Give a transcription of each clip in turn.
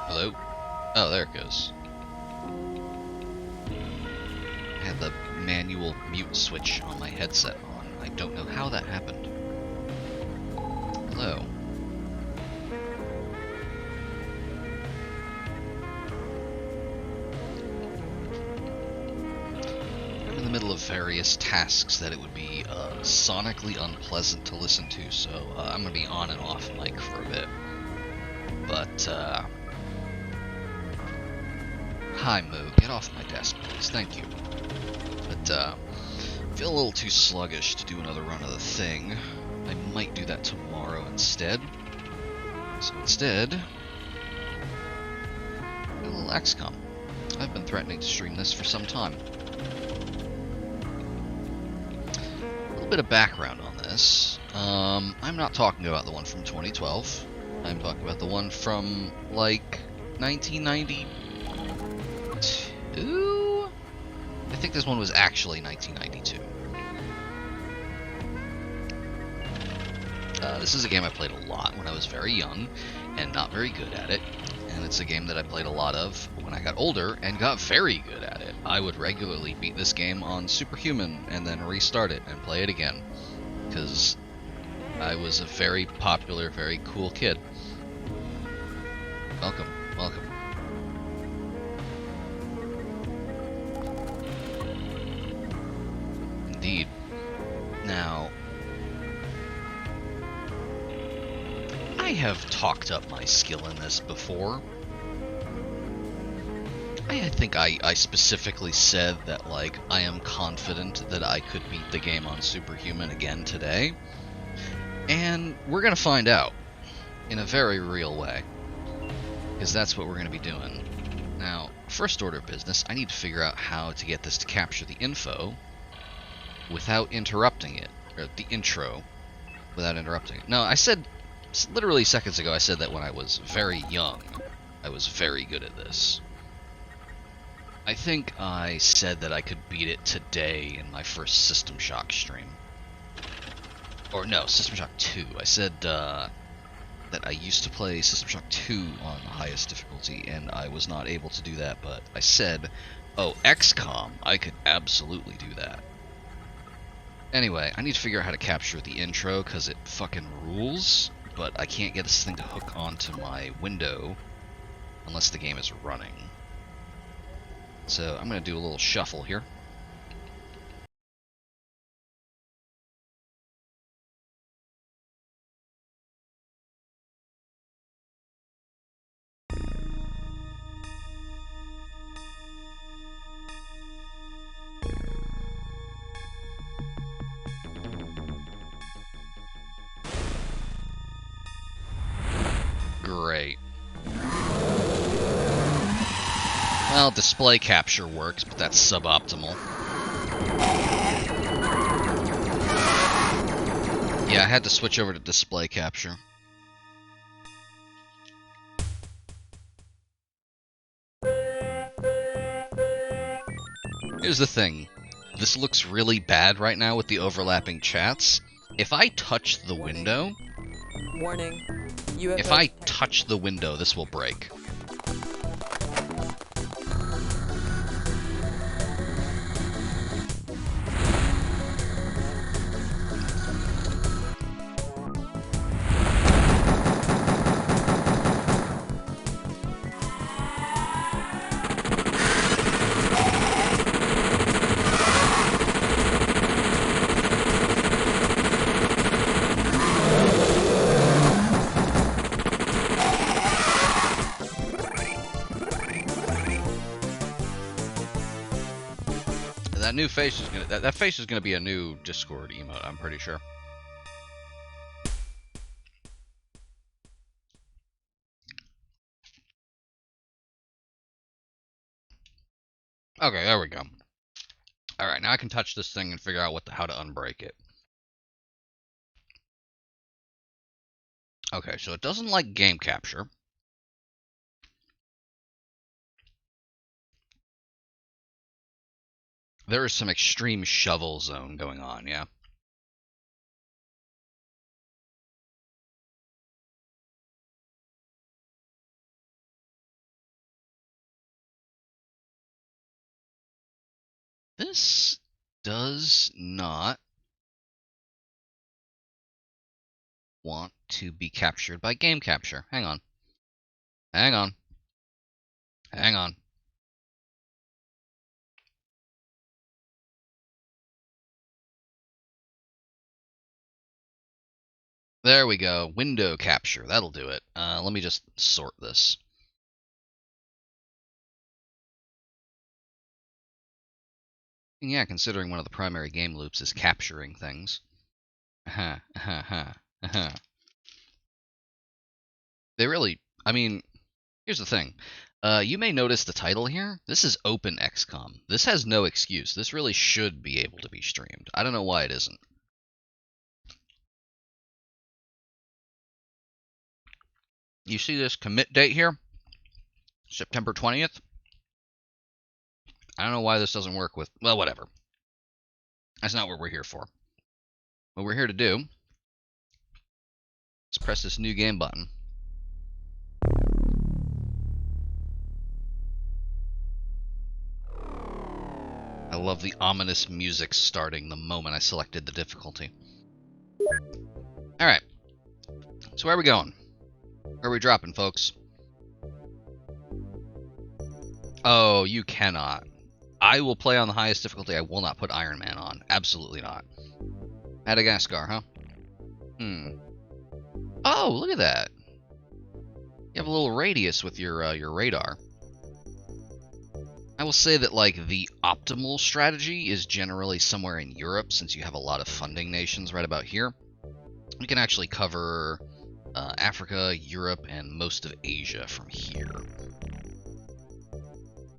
Hello? Oh, there it goes. I had the manual mute switch on my headset on. I don't know how that happened. Hello. I'm in the middle of various tasks that it would be sonically unpleasant to listen to, so I'm going to be on and off mic for a bit. But, hi Moo, get off my desk please, thank you. But, I feel a little too sluggish to do another run of the thing. I might do that tomorrow instead. So instead, little XCOM. I've been threatening to stream this for some time. A little bit of background on this. I'm not talking about the one from 2012. I'm talking about the one from, like, 1992? I think this one was actually 1992. This is a game I played a lot when I was very young and not very good at it. And it's a game that I played a lot of when I got older and got very good at it. I would regularly beat this game on Superhuman and then restart it and play it again. Because I was a very popular, very cool kid. Welcome, welcome. Indeed. Now, I have talked up my skill in this before. I think I specifically said that, like, I am confident that I could beat the game on Superhuman again today. And we're gonna find out in a very real way. Because that's what we're gonna be doing. Now, first order of business, I need to figure out how to get this to capture the info without interrupting it. Or the intro without interrupting it. No, I said... literally seconds ago, I said that when I was very young, I was very good at this. I think I said that I could beat it today in my first System Shock stream. Or no, System Shock 2. I said that I used to play System Shock 2 on the highest difficulty, and I was not able to do that, but I said, oh, XCOM, I could absolutely do that. Anyway, I need to figure out how to capture the intro, because it fucking rules. But I can't get this thing to hook onto my window unless the game is running. So I'm going to do a little shuffle here. Great. Well, display capture works, but that's suboptimal. Yeah, I had to switch over to display capture. Here's the thing. This looks really bad right now with the overlapping chats. If I touch the window... Warning. UFO If I touch the window, this will break. That new face is gonna that face is gonna be a new Discord emote, I'm pretty sure. Okay, there we go. Alright, now I can touch this thing and figure out how to unbreak it. Okay, so it doesn't like game capture. There is some extreme shovel zone going on, yeah? This does not want to be captured by game capture. Hang on. Hang on. Hang on. There we go. Window capture. That'll do it. Let me just sort this. And yeah, considering one of the primary game loops is capturing things. They really... I mean, here's the thing. You may notice the title here. This is Open XCOM. This has no excuse. This really should be able to be streamed. I don't know why it isn't. You see this commit date here? September 20th? I don't know why this doesn't work with... Well, whatever. That's not what we're here for. What we're here to do is press this new game button. I love the ominous music starting the moment I selected the difficulty. Alright. So where are we going? Where are we dropping, folks? Oh, you cannot. I will play on the highest difficulty. I will not put Iron Man on. Absolutely not. Madagascar, huh? Oh, look at that. You have a little radius with your radar. I will say that, like, the optimal strategy is generally somewhere in Europe, since you have a lot of funding nations right about here. We can actually cover Africa, Europe, and most of Asia from here.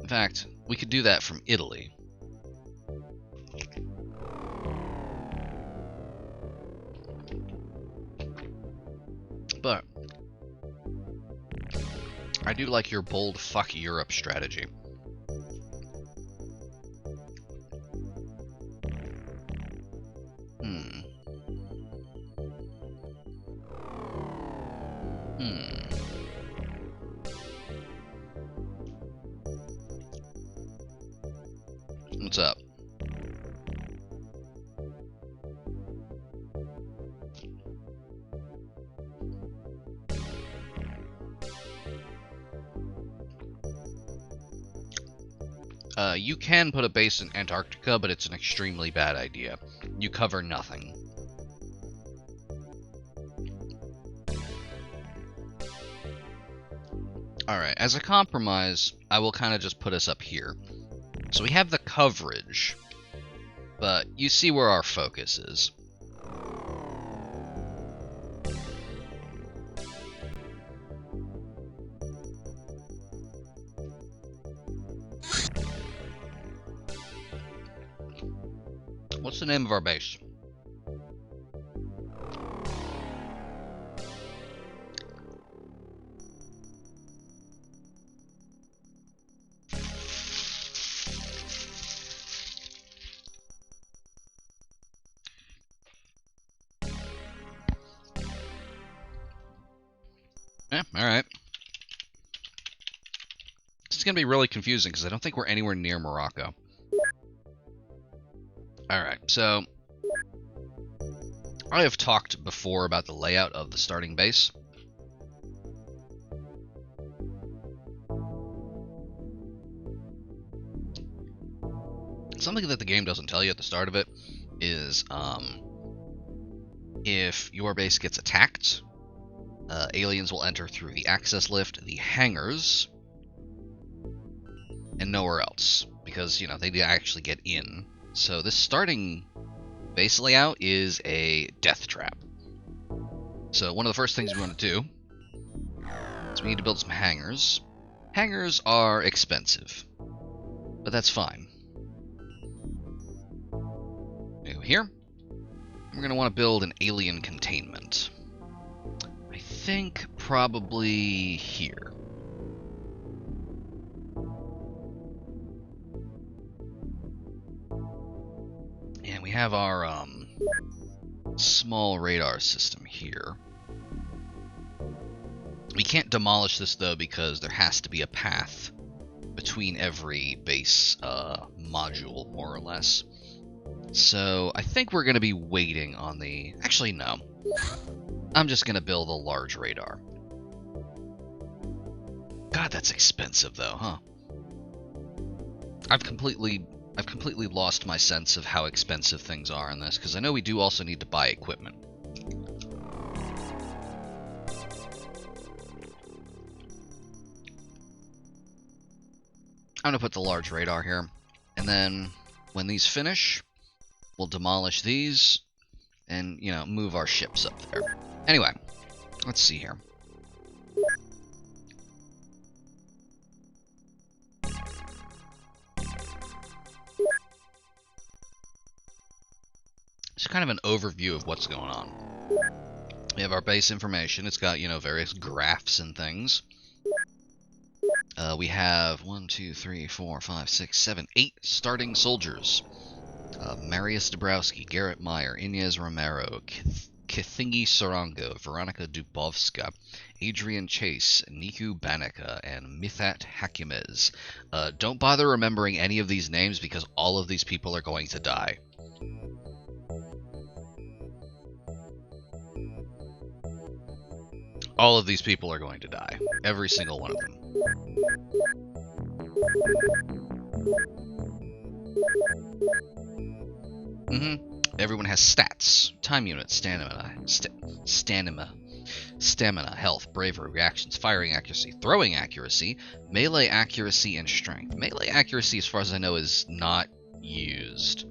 In fact, we could do that from Italy. But I do like your bold fuck Europe strategy. What's up? You can put a base in Antarctica, but it's an extremely bad idea. You cover nothing. Alright, as a compromise, I will kind of just put us up here. So we have the coverage, but you see where our focus is. What's the name of our base? Yeah, alright. This is going to be really confusing because I don't think we're anywhere near Morocco. Alright, so I have talked before about the layout of the starting base. Something that the game doesn't tell you at the start of it is if your base gets attacked, aliens will enter through the access lift, the hangars, and nowhere else, because, you know, they actually get in. So this starting base layout is a death trap. So one of the first things we want to do is we need to build some hangars. Hangars are expensive, but that's fine. We go here. We're going to want to build an alien containment. I think probably here. And we have our small radar system here. We can't demolish this though because there has to be a path between every base module, more or less. So I think we're going to be waiting on the... Actually, no. I'm just going to build a large radar. God, that's expensive though, huh? I've completely lost my sense of how expensive things are in this, because I know we do also need to buy equipment. I'm going to put the large radar here, and then when these finish, we'll demolish these, and, you know, move our ships up there. Anyway, let's see here. It's kind of an overview of what's going on. We have our base information. It's got, you know, various graphs and things. We have 1, 2, 3, 4, 5, 6, 7, 8 starting soldiers. Marius Dabrowski, Garrett Meyer, Inez Romero, Kithingi Sarango, Veronica Dubovska, Adrian Chase, Niku Banica, and Mithat Hakimez. Don't bother remembering any of these names because all of these people are going to die. All of these people are going to die. Every single one of them. Everyone has stats. Time units, stamina, health, bravery, reactions, firing accuracy, throwing accuracy, melee accuracy, and strength. Melee accuracy, as far as I know, is not used.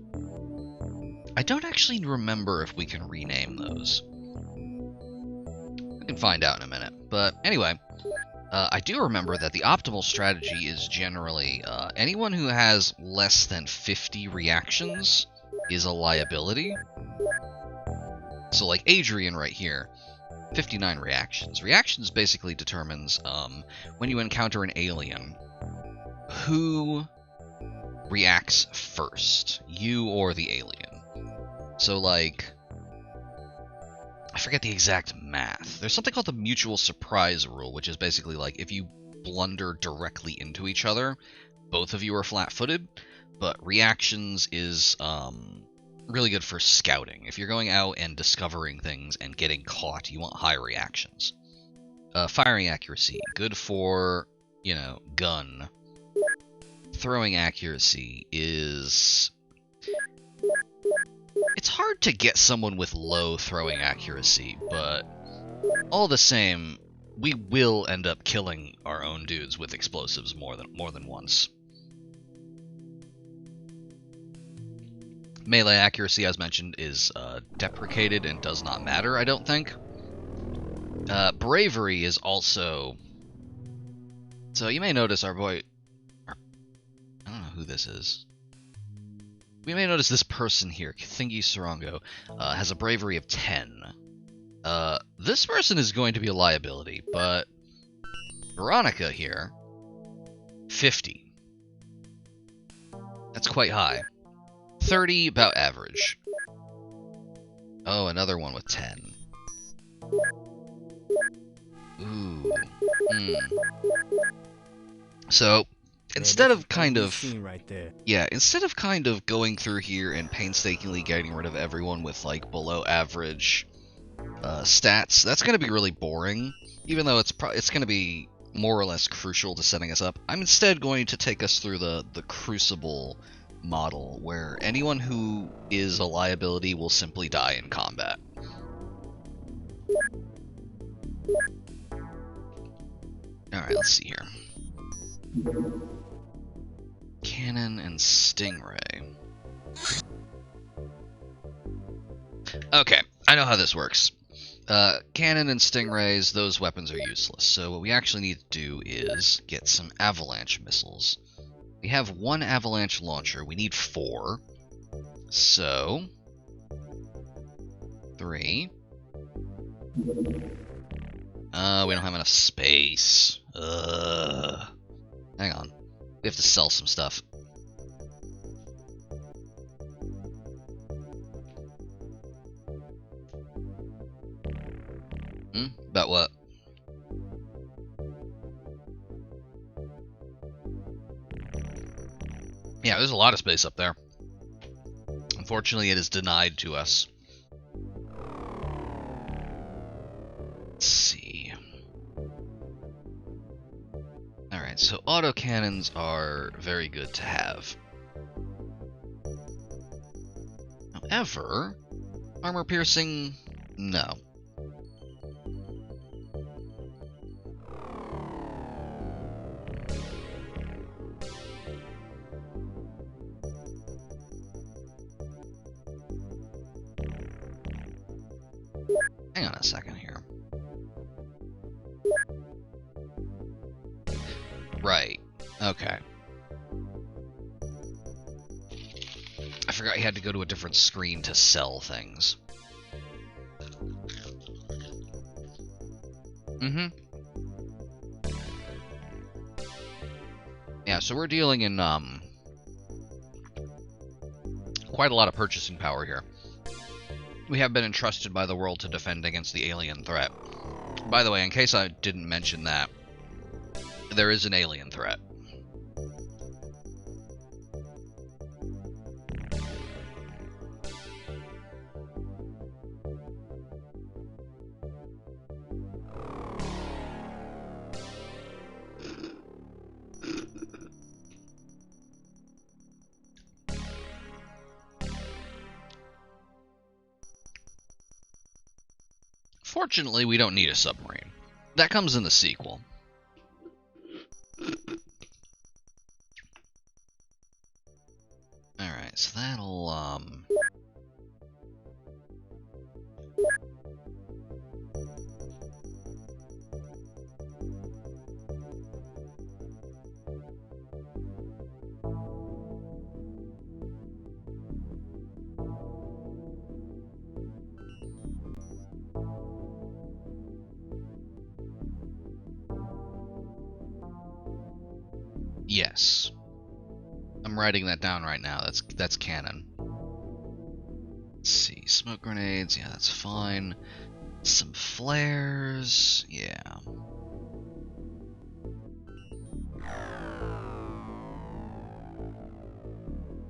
I don't actually remember if we can rename those. We can find out in a minute. But anyway, I do remember that the optimal strategy is generally anyone who has less than 50 reactions is a liability. So like Adrian right here, 59 reactions. Reactions basically determines when you encounter an alien, who reacts first, you or the alien. So like, I forget the exact math. There's something called the mutual surprise rule, which is basically like if you blunder directly into each other, both of you are flat-footed, but reactions is really good for scouting. If you're going out and discovering things and getting caught, you want high reactions. Firing accuracy, good for, you know, gun. Throwing accuracy is... It's hard to get someone with low throwing accuracy, but all the same, we will end up killing our own dudes with explosives more than once. Melee accuracy, as mentioned, is deprecated and does not matter, I don't think. Bravery is also... So you may notice our boy... I don't know who this is. We may notice this person here, Kithingi Sarango, has a bravery of 10. This person is going to be a liability, but Veronica here, 50. That's quite high. 30, about average. Oh, another one with 10. Ooh. So, instead of kind of... Yeah, instead of kind of going through here and painstakingly getting rid of everyone with, like, below average stats, that's going to be really boring. Even though it's going to be more or less crucial to setting us up. I'm instead going to take us through the Crucible model, where anyone who is a liability will simply die in combat. Alright, let's see here. Cannon and Stingray. Okay, I know how this works. Cannon and Stingrays, those weapons are useless, so what we actually need to do is get some avalanche missiles. We have 1 avalanche launcher. We need 4. So... 3. We don't have enough space. Hang on. We have to sell some stuff. About what? Yeah, there's a lot of space up there. Unfortunately, it is denied to us. Let's see. Alright, so autocannons are very good to have. However, armor piercing, no. Hang on a second here. Right. Okay. I forgot you had to go to a different screen to sell things. Yeah, so we're dealing in quite a lot of purchasing power here. We have been entrusted by the world to defend against the alien threat. By the way, in case I didn't mention that, there is an alien threat. Fortunately, we don't need a submarine. That comes in the sequel. Alright, so that'll, yes. I'm writing that down right now. That's canon. Let's see. Smoke grenades. Yeah, that's fine. Some flares. Yeah.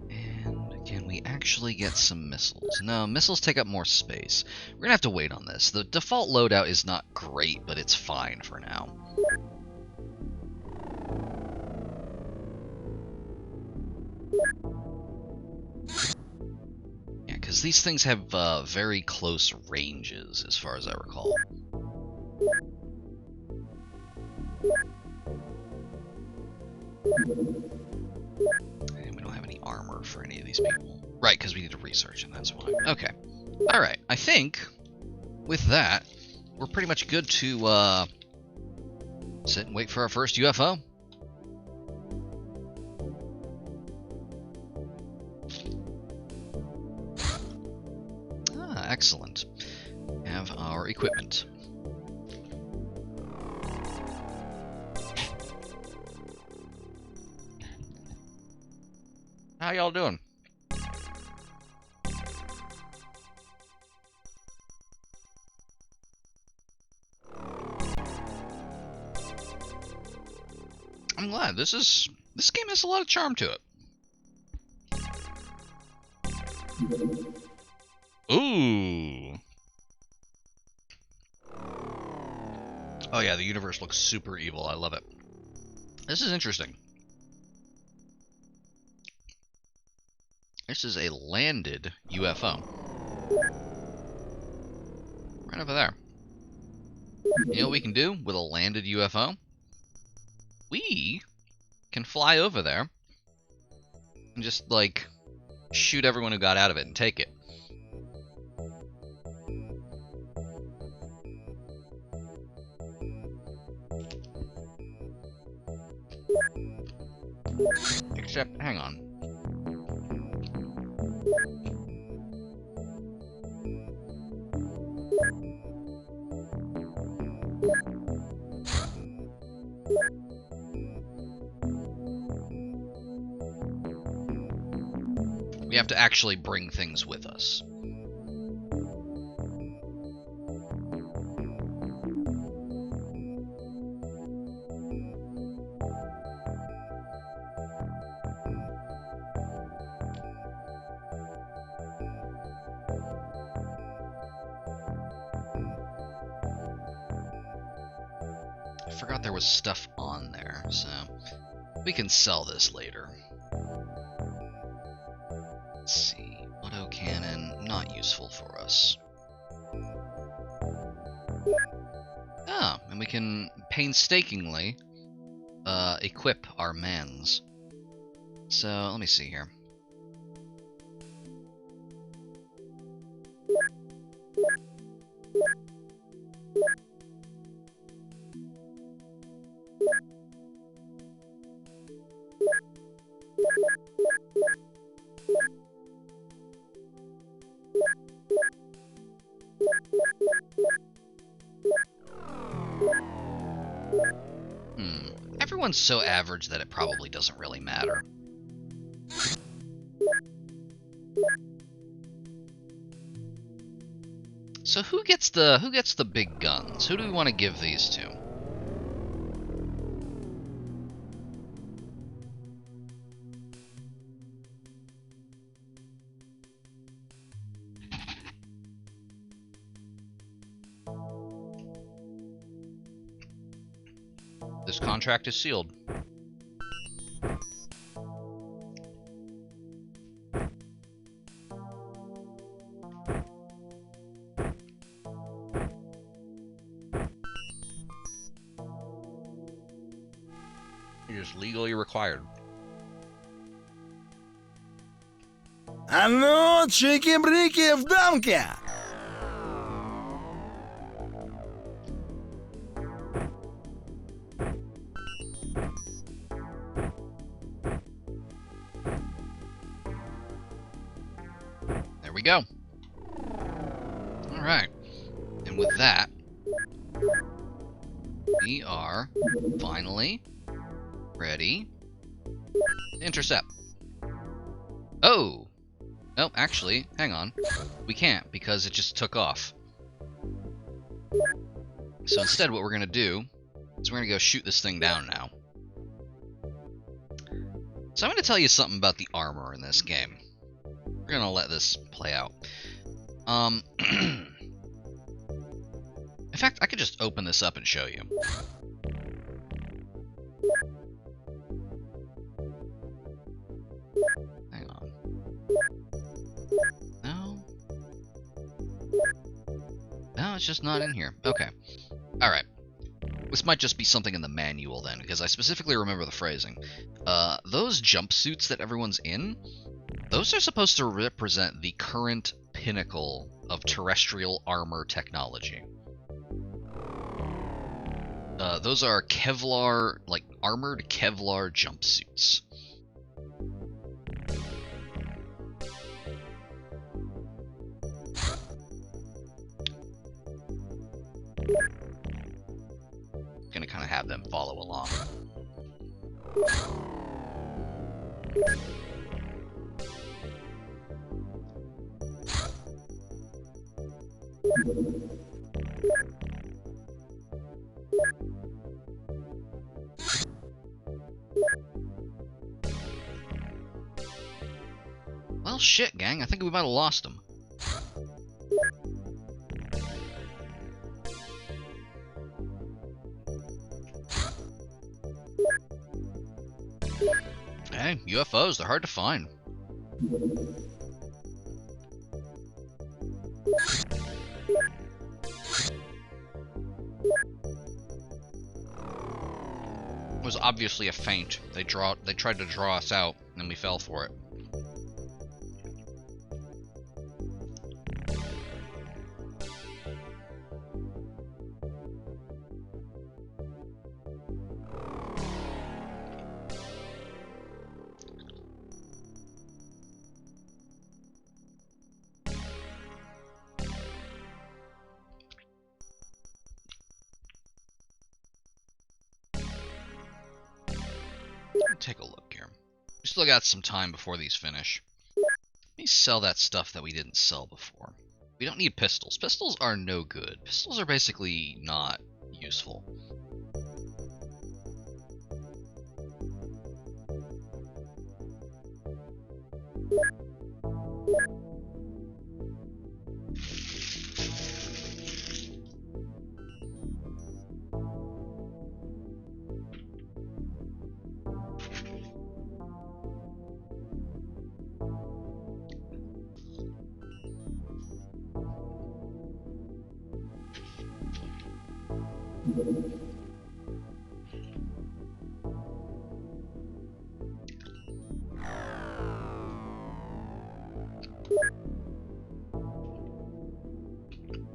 And can we actually get some missiles? No, missiles take up more space. We're gonna have to wait on this. The default loadout is not great, but it's fine for now. Yeah, because these things have very close ranges, as far as I recall. And we don't have any armor for any of these people. Right, because we need to research, and that's why. Okay. Alright, I think with that, we're pretty much good to sit and wait for our first UFO. Excellent. Have our equipment. How y'all doing? I'm glad. This game has a lot of charm to it. Ooh. Oh yeah, the universe looks super evil. I love it. This is interesting. This is a landed UFO. Right over there. You know what we can do with a landed UFO? We can fly over there and just, like, shoot everyone who got out of it and take it. Except, hang on. We have to actually bring things with us. I forgot there was stuff on there, so we can sell this later. Let's see. Autocannon, not useful for us. Ah, and we can painstakingly equip our mans. So, let me see here. everyone's so average that it probably doesn't really matter. So who gets the big guns? Who do we want to give these to? This contract is sealed. It is legally required. А ну, чики-брики в дамке! There we go. Alright. And with that, we are finally ready to intercept. Oh! No, actually, hang on. We can't, because it just took off. So instead, what we're going to do is we're going to go shoot this thing down now. So I'm going to tell you something about the armor in this game. We're going to let this play out. In fact, I could just open this up and show you. Hang on. No. No, it's just not in here. Okay. Alright. This might just be something in the manual then, because I specifically remember the phrasing. Those jumpsuits that everyone's in, those are supposed to represent the current pinnacle of terrestrial armor technology. Those are Kevlar, like armored Kevlar jumpsuits. Gonna kind of have them follow along. Well, shit, gang. I think we might have lost them. Hey, UFOs, they're hard to find. It was obviously a feint. They tried to draw us out, and we fell for it. Take a look here. We still got some time before these finish. Let me sell that stuff that we didn't sell before. We don't need pistols. Pistols are no good. Pistols are basically not useful.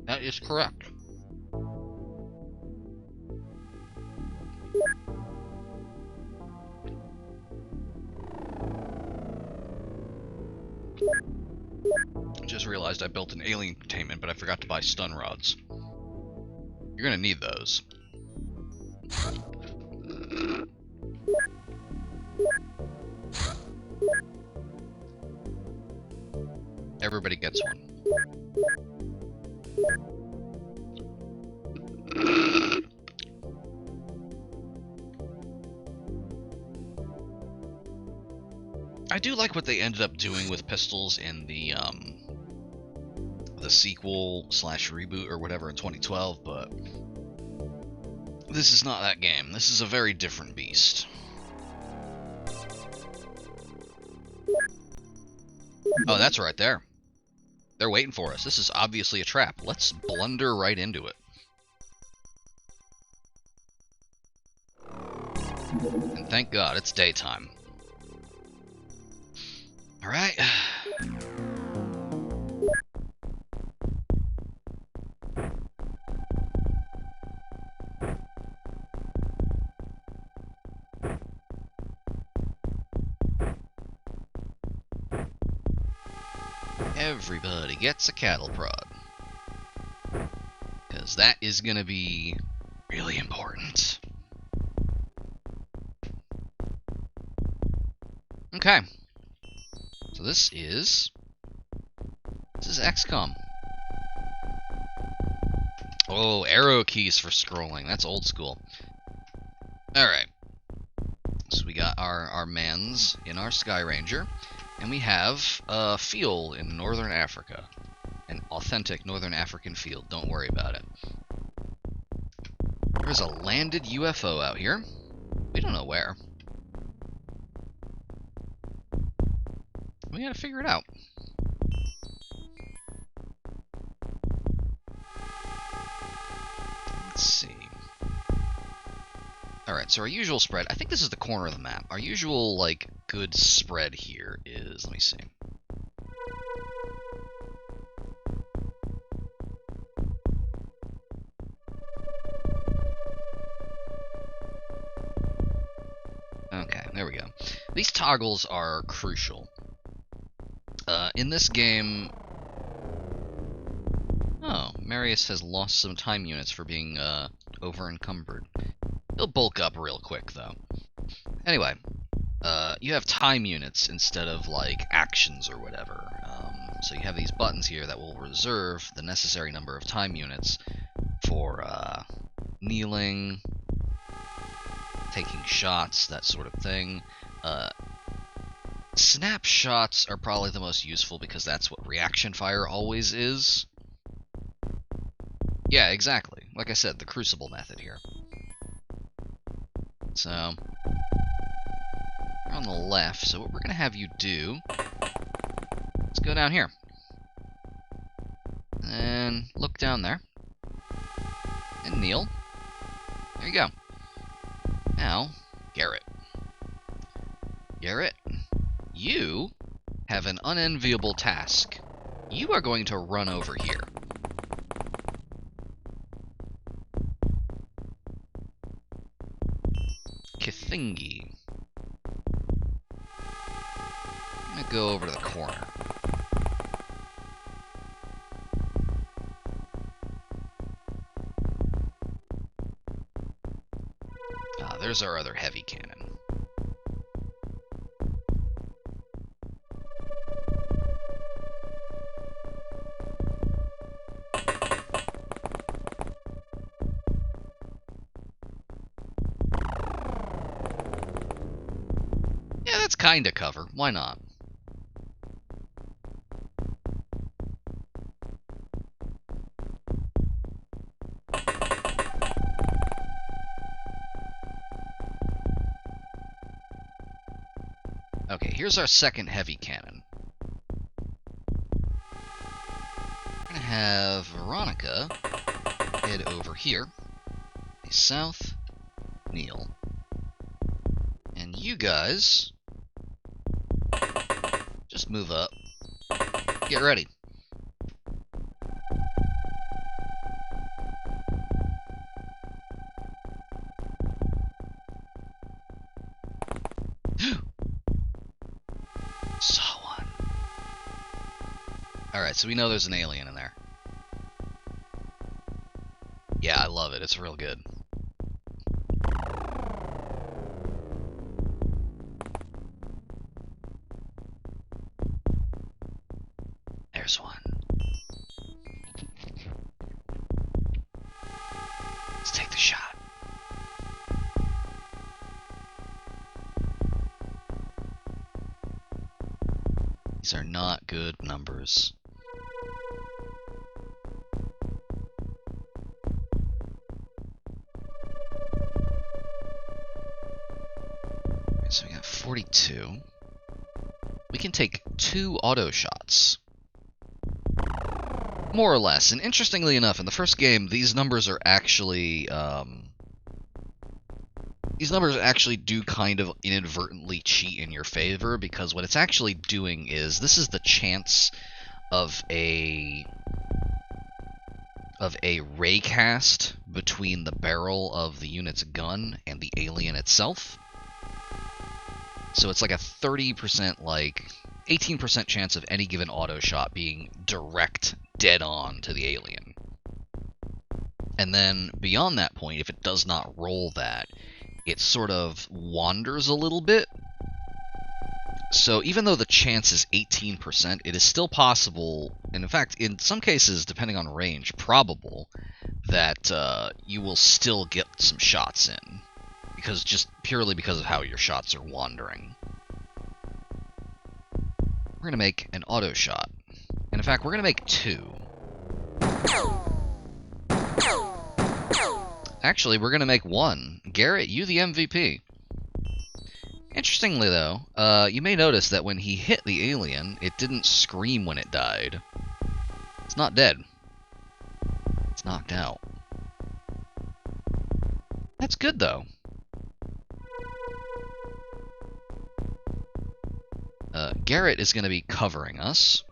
That is correct. Just realized I built an alien containment, but I forgot to buy stun rods. You're gonna need those. Everybody gets one. I do like what they ended up doing with pistols in the sequel / reboot or whatever in 2012, but this is not that game. This is a very different beast. Oh, that's right there. They're waiting for us. This is obviously a trap. Let's blunder right into it. And thank God it's daytime. Alright. Everybody gets a cattle prod. Because that is going to be really important. Okay. So this is XCOM. Oh, arrow keys for scrolling. That's old school. Alright. So we got our mans in our Sky Ranger. And we have a field in Northern Africa. An authentic Northern African field. Don't worry about it. There's a landed UFO out here. We don't know where. We gotta figure it out. Let's see. Alright, so our usual spread, I think this is the corner of the map. Our usual, like, good spread here is, let me see. Okay, there we go. These toggles are crucial. In this game... Oh, Marius has lost some time units for being, over-encumbered. He'll bulk up real quick, though. Anyway, you have time units instead of, like, actions or whatever. So you have these buttons here that will reserve the necessary number of time units for, kneeling, taking shots, that sort of thing. Snapshots are probably the most useful because that's what reaction fire always is. Yeah, exactly. Like I said, the Crucible method here. So, we're on the left, so what we're going to have you do, let's go down here. And look down there. And kneel. There you go. Now, Garrett. Garrett, you have an unenviable task. You are going to run over here. Kithingi. I'm gonna go over to the corner. Ah, there's our other heavy cannon. That's kinda cover. Why not? Okay, here's our second heavy cannon. We're gonna have Veronica head over here. South, kneel. And you guys just move up. Get ready. Saw one. Alright, so we know there's an alien in there. Yeah, I love it. It's real good. There There's one. Let's take the shot. These are not good numbers. Okay, so we got 42. We can take 2 auto shots. More or less. And interestingly enough, in the first game, these numbers are actually... these numbers actually do kind of inadvertently cheat in your favor, because what it's actually doing is, this is the chance of a raycast between the barrel of the unit's gun and the alien itself. So it's like a 30%, like 18% chance of any given auto shot being direct, dead on to the alien. And then beyond that point, if it does not roll that, it sort of wanders a little bit. So even though the chance is 18%, it is still possible, and in fact, in some cases, depending on range, probable, that you will still get some shots in. Purely because of how your shots are wandering. We're going to make an auto shot. And in fact, we're going to make 2. Actually, we're going to make 1. Garrett, you the MVP. Interestingly, though, you may notice that when he hit the alien, it didn't scream when it died. It's not dead. It's knocked out. That's good, though. Garrett is going to be covering us.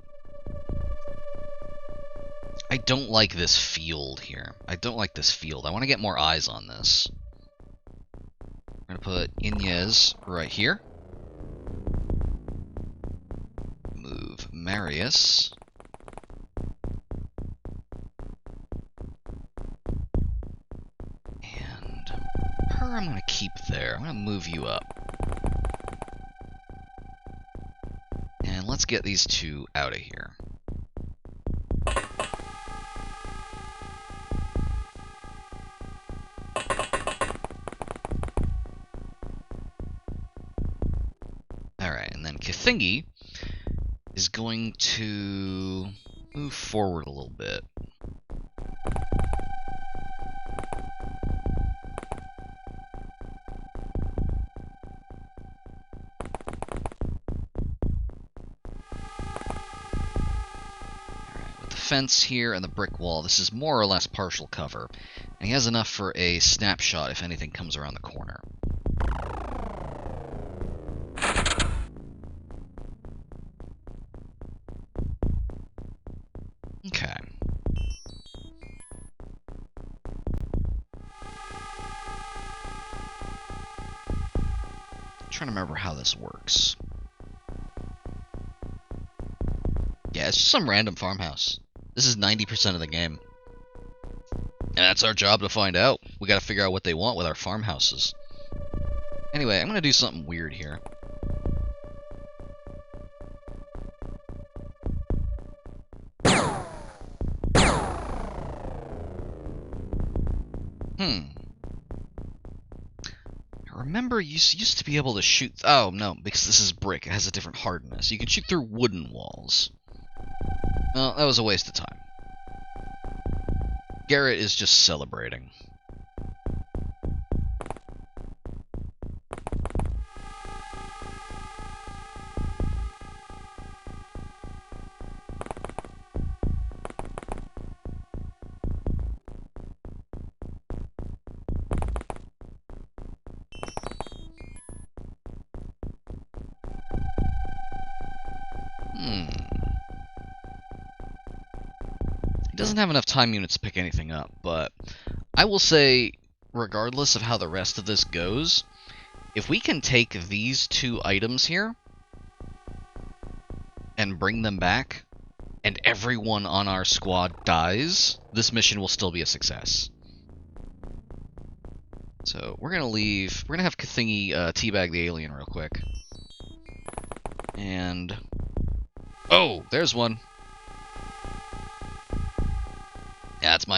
I don't like this field here. I don't like this field. I want to get more eyes on this. We're going to put Inez right here. Move Marius. And her I'm going to keep there. I'm going to move you up. And let's get these 2 out of here. Alright, and then Kathingi is going to move forward a little bit. Fence here and the brick wall, this is more or less partial cover, and he has enough for a snapshot if anything comes around the corner. Okay. I'm trying to remember how this works. Yeah, it's just some random farmhouse. This is 90% of the game. And that's our job to find out. We gotta figure out what they want with our farmhouses. Anyway, I'm gonna do something weird here. I remember you used to be able to shoot... Oh, no, because this is brick. It has a different hardness. You can shoot through wooden walls. Well, that was a waste of time. Garrett is just celebrating. He doesn't have enough time units to pick anything up, but I will say, regardless of how the rest of this goes, if we can take these 2 items here and bring them back, and everyone on our squad dies, this mission will still be a success. So we're gonna leave. We're gonna have Kathingi teabag the alien real quick. And oh, there's one.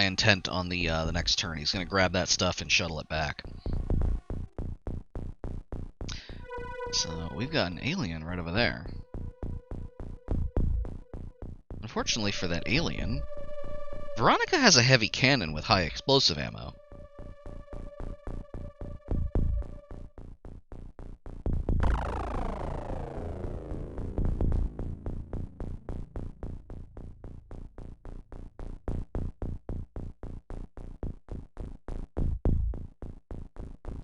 intent on the next turn. He's going to grab that stuff and shuttle it back. So we've got an alien right over there. Unfortunately for that alien, Veronica has a heavy cannon with high explosive ammo.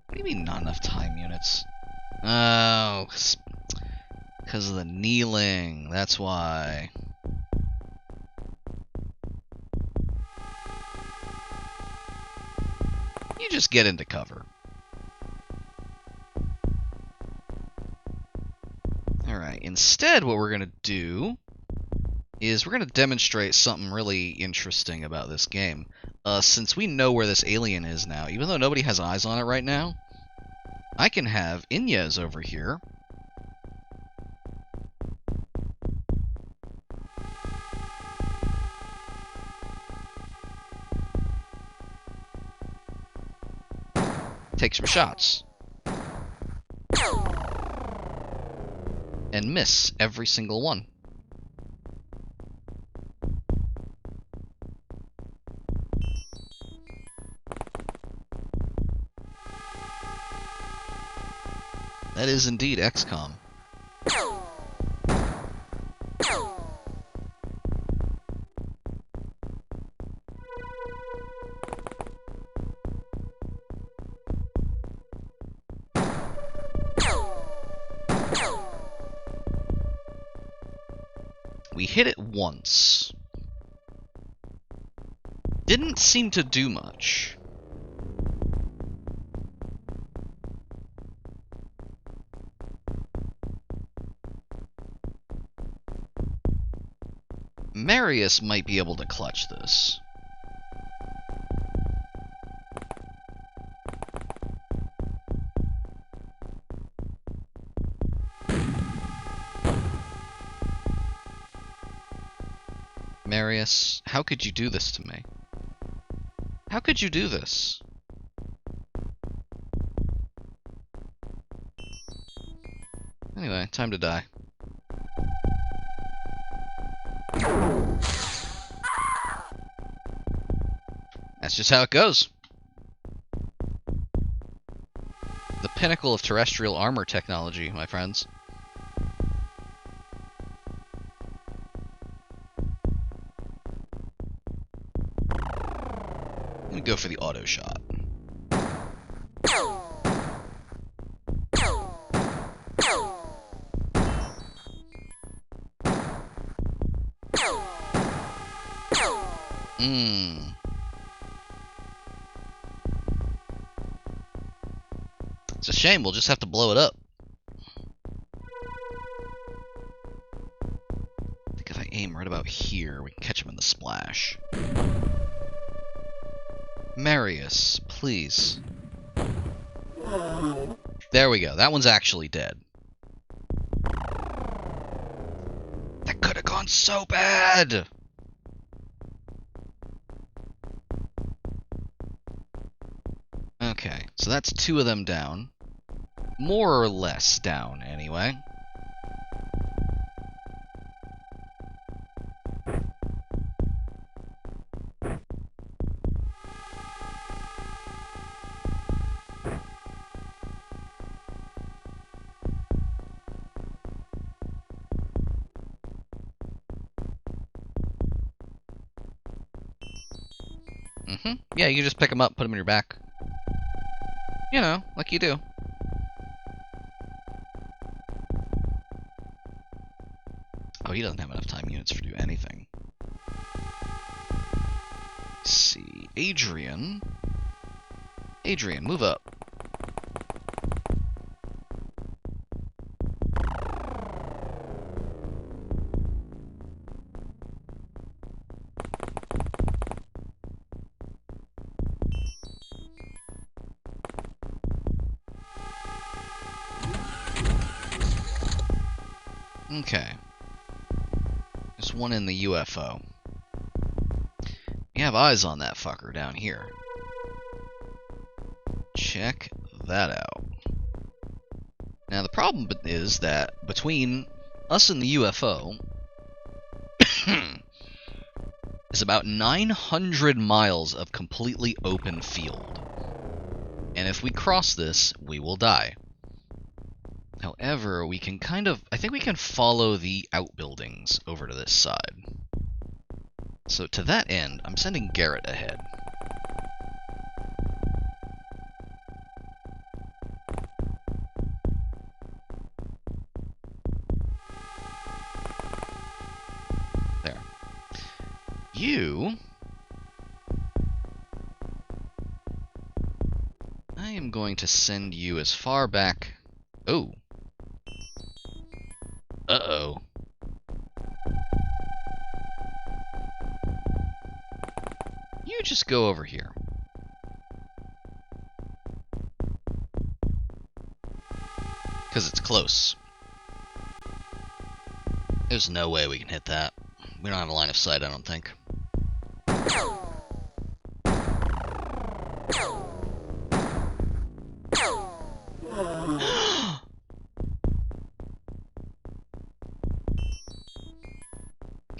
What do you mean not enough time units? Oh, because of the kneeling, that's why. You just get into cover. Alright, instead what we're going to do is we're going to demonstrate something really interesting about this game. Since we know where this alien is now, even though nobody has eyes on it right now, I can have Inez over here take some shots and miss every single one. That is indeed XCOM. We hit it once. Didn't seem to do much. Marius might be able to clutch this. Marius, how could you do this to me? How could you do this? Anyway, time to die. That's just how it goes. The pinnacle of terrestrial armor technology, my friends. I'm gonna go for the auto shot. It's a shame, we'll just have to blow it up. I think if I aim right about here, we can catch him in the splash. Marius, please. There we go, that one's actually dead. That could have gone so bad! Okay, so that's two of them down. More or less down, anyway. Yeah, you can just pick them up, put them in your back. You know, like you do. Oh, he doesn't have enough time units to do anything. Let's see. Adrian. Adrian, move up. Okay. There's one in the UFO. You have eyes on that fucker down here. Check that out. Now, the problem is that between us and the UFO is about 900 miles of completely open field. And if we cross this, we will die. However, we can I think we can follow the outbuildings over to this side. So to that end, I'm sending Garrett ahead. There. You... I am going to send you as far back... Oh. Uh-oh. You just go over here. Because it's close. There's no way we can hit that. We don't have a line of sight, I don't think.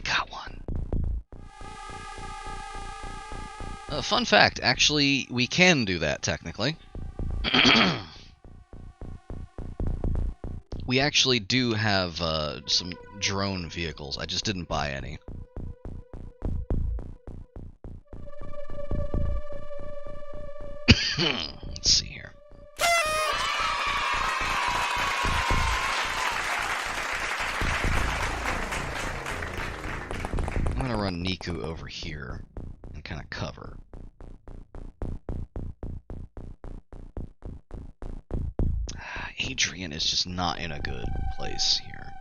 Got one. Fun fact, actually, we can do that, technically. We actually do have some drone vehicles. I just didn't buy any. Let's see here. I'm gonna run Niku over here and kind of cover. Adrian is just not in a good place here.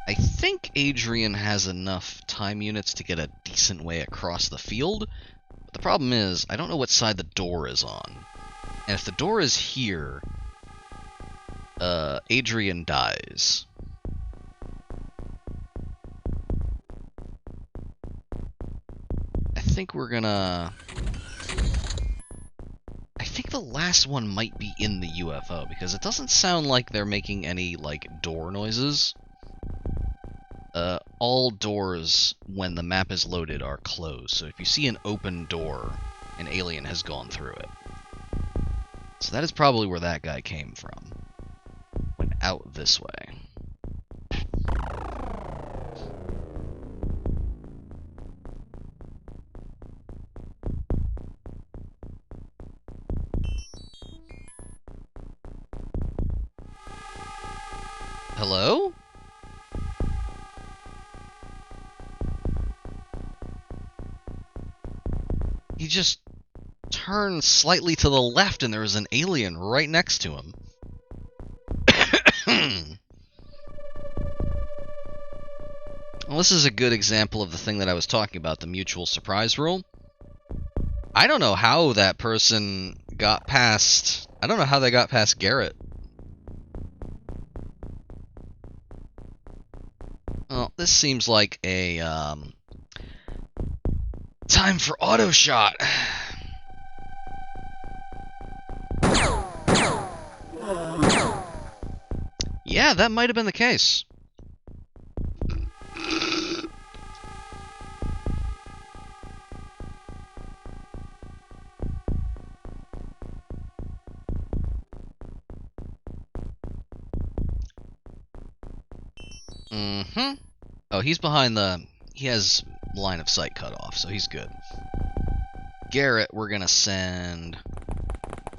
I think Adrian has enough time units to get a decent way across the field, but the problem is, I don't know what side the door is on. And if the door is here, Adrian dies. I think we're gonna... I think the last one might be in the UFO, because it doesn't sound like they're making any, like, door noises. All doors, when the map is loaded, are closed. So if you see an open door, an alien has gone through it. So that is probably where that guy came from. Went out this way. Hello? He just turned slightly to the left and there was an alien right next to him. Well, this is a good example of the thing that I was talking about, the mutual surprise rule. I don't know how that person got past... I don't know how they got past Garrett. Well, this seems like a, time for auto shot. Yeah, that might have been the case. Mm-hmm. Oh, he's behind the... He has line of sight cut off, so he's good. Garrett, we're gonna send...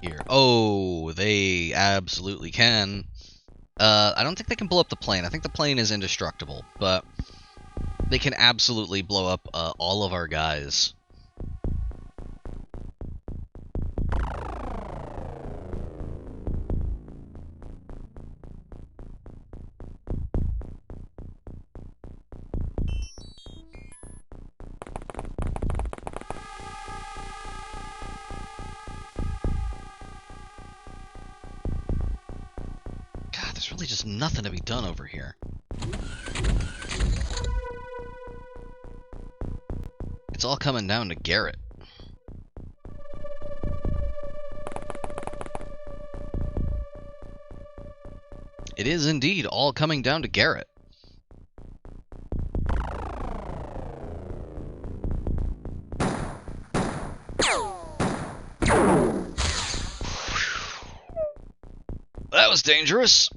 Here. Oh, they absolutely can. I don't think they can blow up the plane. I think the plane is indestructible, but they can absolutely blow up all of our guys. There's really just nothing to be done over here. it's all coming down to Garrett. It is indeed all coming down to Garrett. That was dangerous.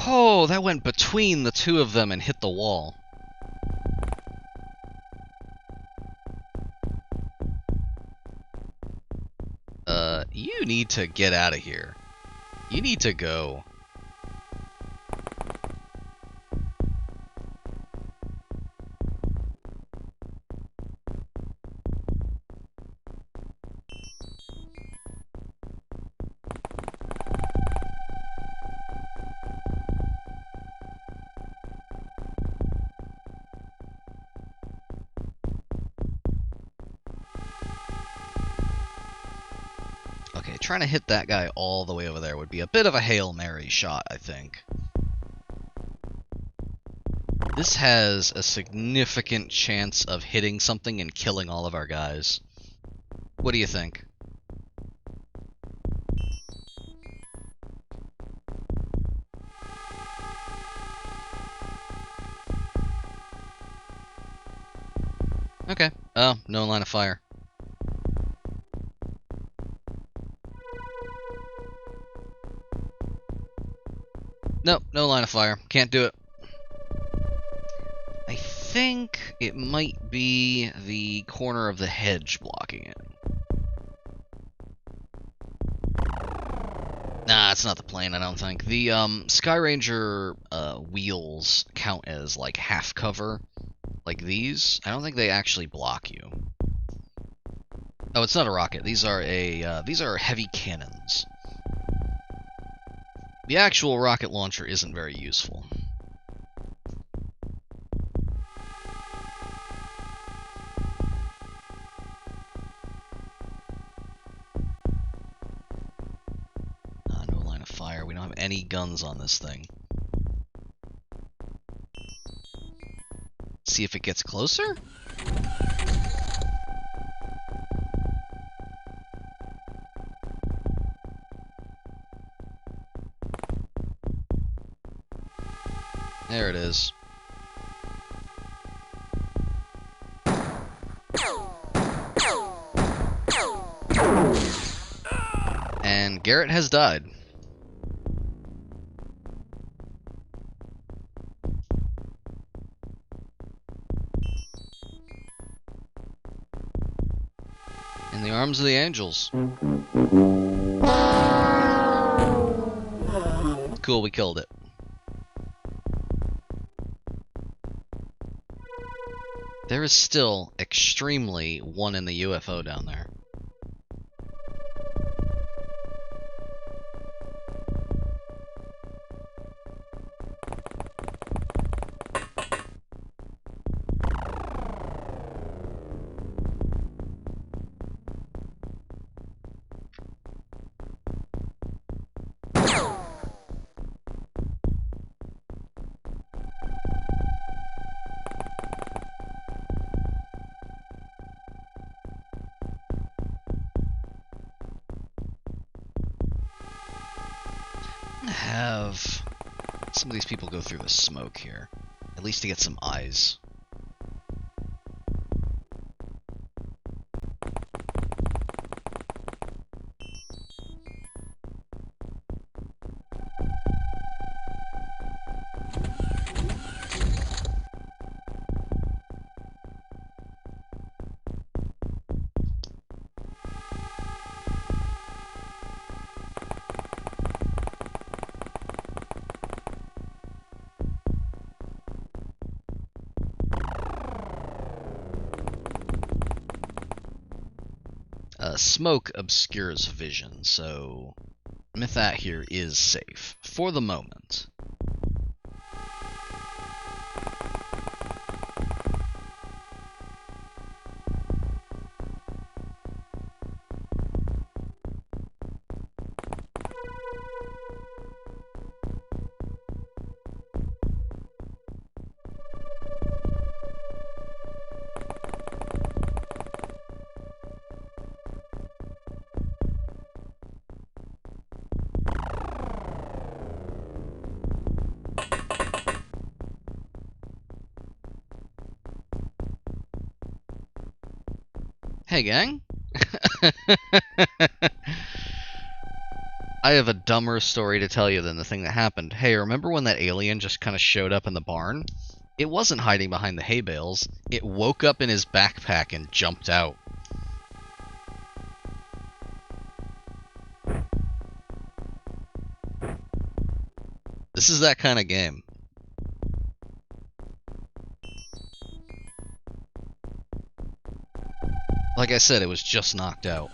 Oh, that went between the two of them and hit the wall. You need to get out of here. You need to go. Okay, trying to hit that guy all the way over there would be a bit of a Hail Mary shot, I think. This has a significant chance of hitting something and killing all of our guys. What do you think? Okay. Oh, no line of fire. Nope, no line of fire. Can't do it. I think it might be the corner of the hedge blocking it. Nah, it's not the plane, I don't think. The Sky Ranger wheels count as like half cover, like these. I don't think they actually block you. Oh, it's not a rocket. These are heavy cannons. The actual rocket launcher isn't very useful. No line of fire. We don't have any guns on this thing. See if it gets closer? There it is. And Garrett has died. In the arms of the angels. Cool, we killed it. There is still extremely one in the UFO down there. Have some of these people go through the smoke here, at least to get some eyes. Smoke obscures vision, so Mythat here is safe for the moment. Hey, gang. I have a dumber story to tell you than the thing that happened. Hey, remember when that alien just kind of showed up in the barn? It wasn't hiding behind the hay bales. It woke up in his backpack and jumped out. This is that kind of game. Like I said, it was just knocked out.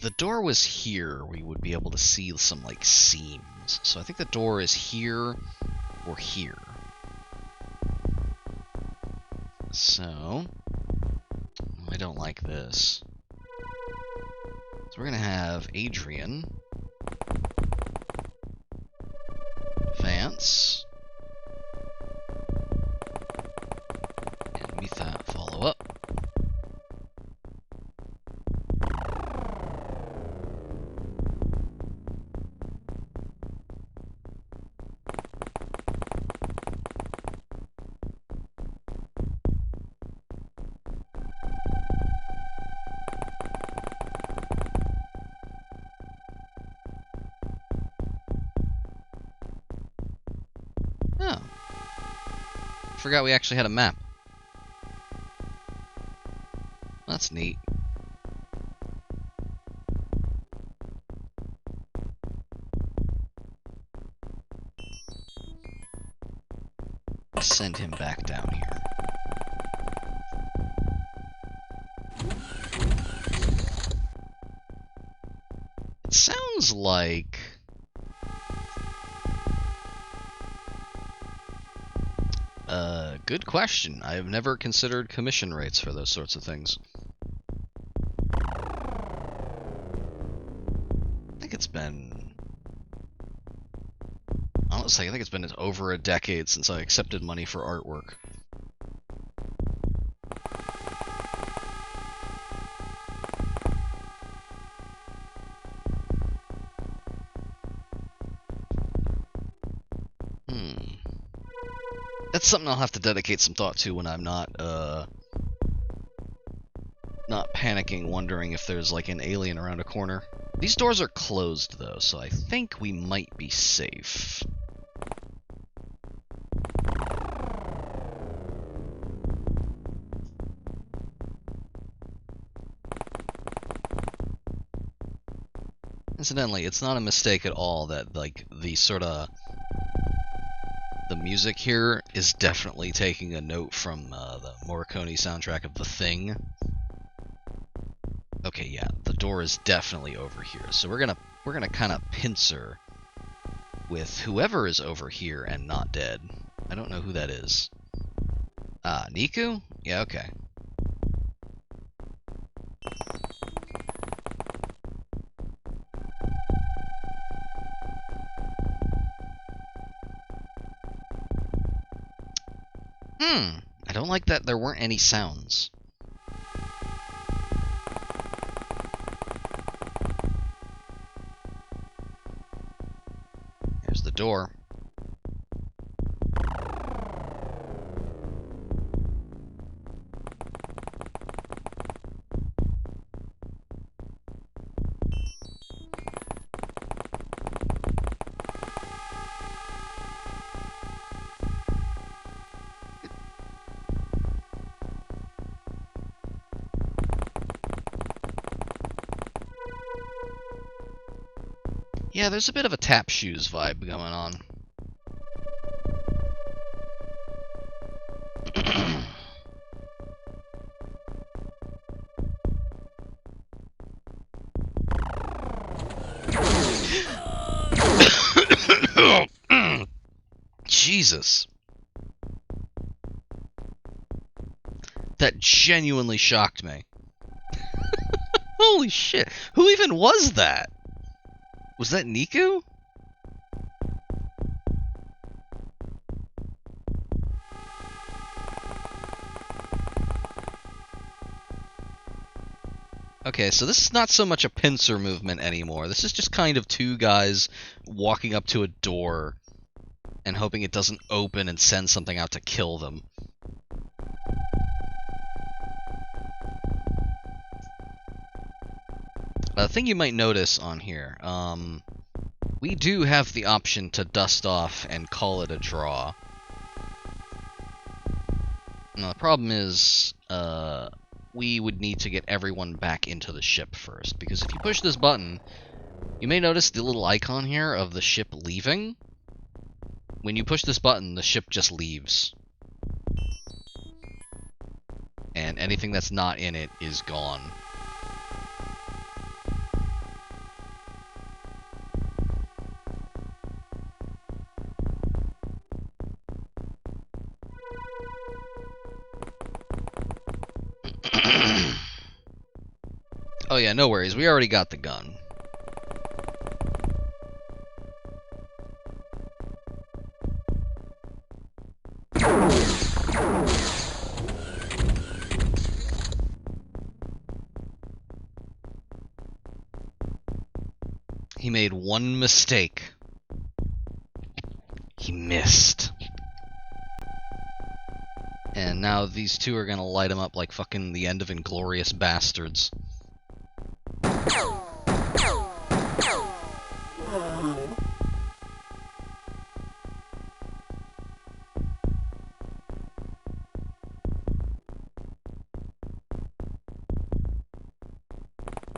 The door was here, we would be able to see some, like, seams. So I think the door is here or here. So, I don't like this. So we're gonna have Adrian advance. And meet that follow up. Forgot we actually had a map. That's neat. Send him back down here. It sounds like... good question. I have never considered commission rates for those sorts of things. I think it's been... honestly, I think it's been over a decade since I accepted money for artwork. That's something I'll have to dedicate some thought to when I'm not panicking, wondering if there's like an alien around a corner. These doors are closed though, so I think we might be safe. Incidentally, it's not a mistake at all that like the music here is definitely taking a note from the Morricone soundtrack of The Thing. Okay, yeah, the door is definitely over here. So we're gonna kind of pincer with whoever is over here and not dead. I don't know who that is. Niku? Yeah, okay. I don't like that there weren't any sounds. There's the door. Yeah, there's a bit of a tap shoes vibe going on. Jesus. That genuinely shocked me. Holy shit. Who even was that? Was that Niku? Okay, so this is not so much a pincer movement anymore. This is just kind of two guys walking up to a door and hoping it doesn't open and send something out to kill them. A thing you might notice on here, we do have the option to dust off and call it a draw. Now, the problem is, we would need to get everyone back into the ship first, because if you push this button, you may notice the little icon here of the ship leaving. When you push this button, the ship just leaves. And anything that's not in it is gone. Oh yeah, no worries. We already got the gun. He made one mistake. He missed. And now these two are gonna light him up like fucking the end of Inglourious Bastards.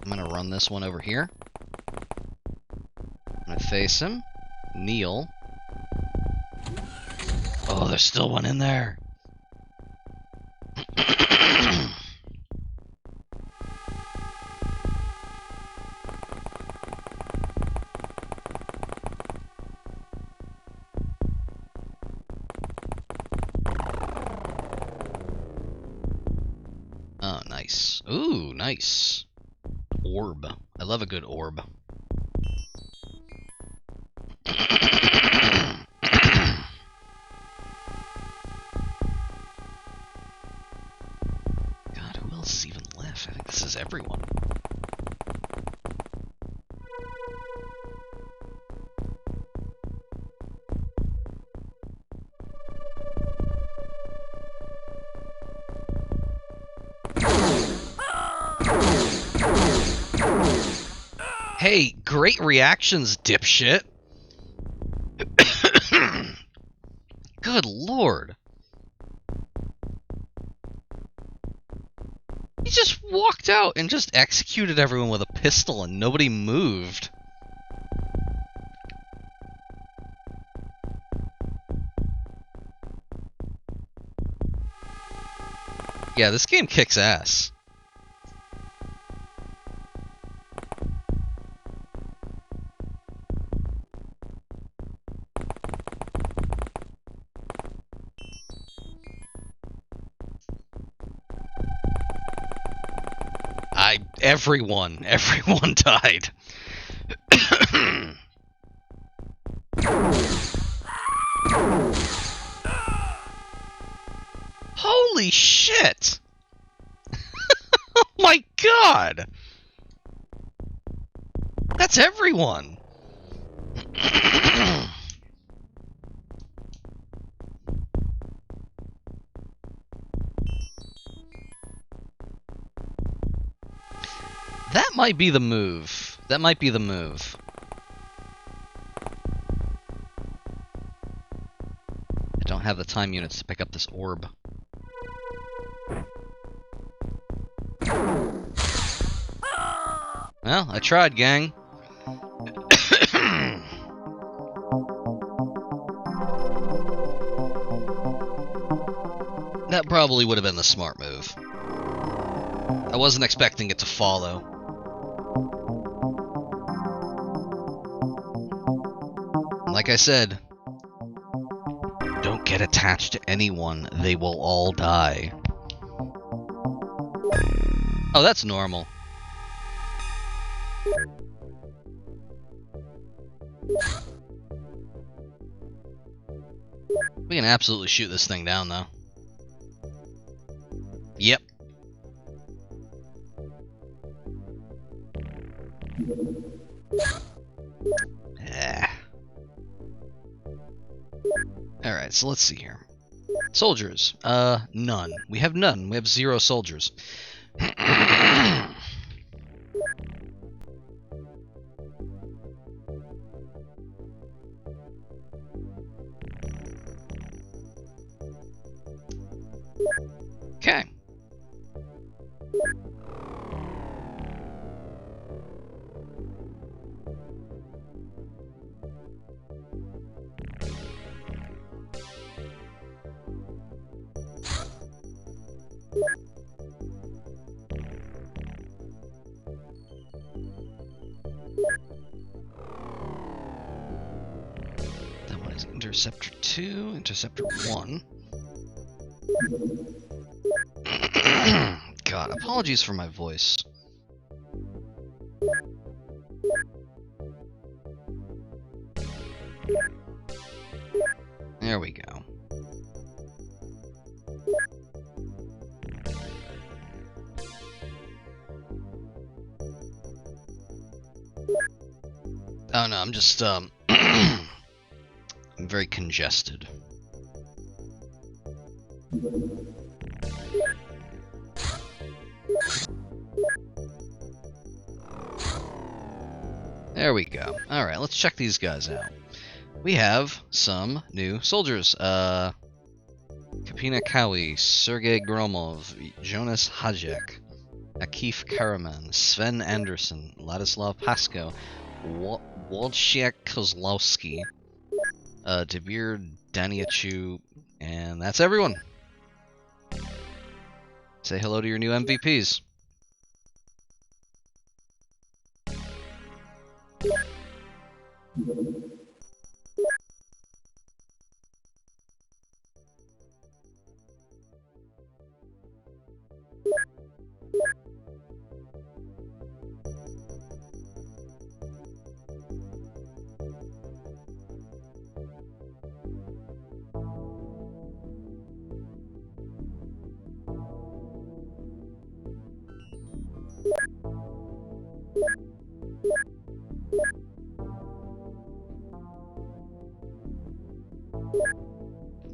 I'm gonna run this one over here. I'm gonna face him. Kneel. Oh, there's still one in there. Oh, nice. Ooh, nice. Orb. I love a good orb. God, who else is even left? I think this is everyone. Hey, great reactions, dipshit. Good lord. He just walked out and just executed everyone with a pistol and nobody moved. Yeah, this game kicks ass. Everyone died. Holy shit! Oh my god! That's everyone! That might be the move. That might be the move. I don't have the time units to pick up this orb. Well, I tried, gang. That probably would have been the smart move. I wasn't expecting it to follow. Like I said, don't get attached to anyone. They will all die. Oh, that's normal. We can absolutely shoot this thing down, though. Yep. Alright, so let's see here. Soldiers. None. We have none. We have 0 soldiers. Okay. That one is Interceptor 2, Interceptor 1. God, apologies for my voice. There we go. Oh no, I'm just I'm very congested. There we go. Alright, let's check these guys out. We have some new soldiers. Kapina Kawi, Sergei Gromov, Jonas Hajek, Akif Karaman, Sven Anderson, Ladislav Pasko, Wojciech Kozlowski, Debir Daniachu, and that's everyone. Say hello to your new MVPs.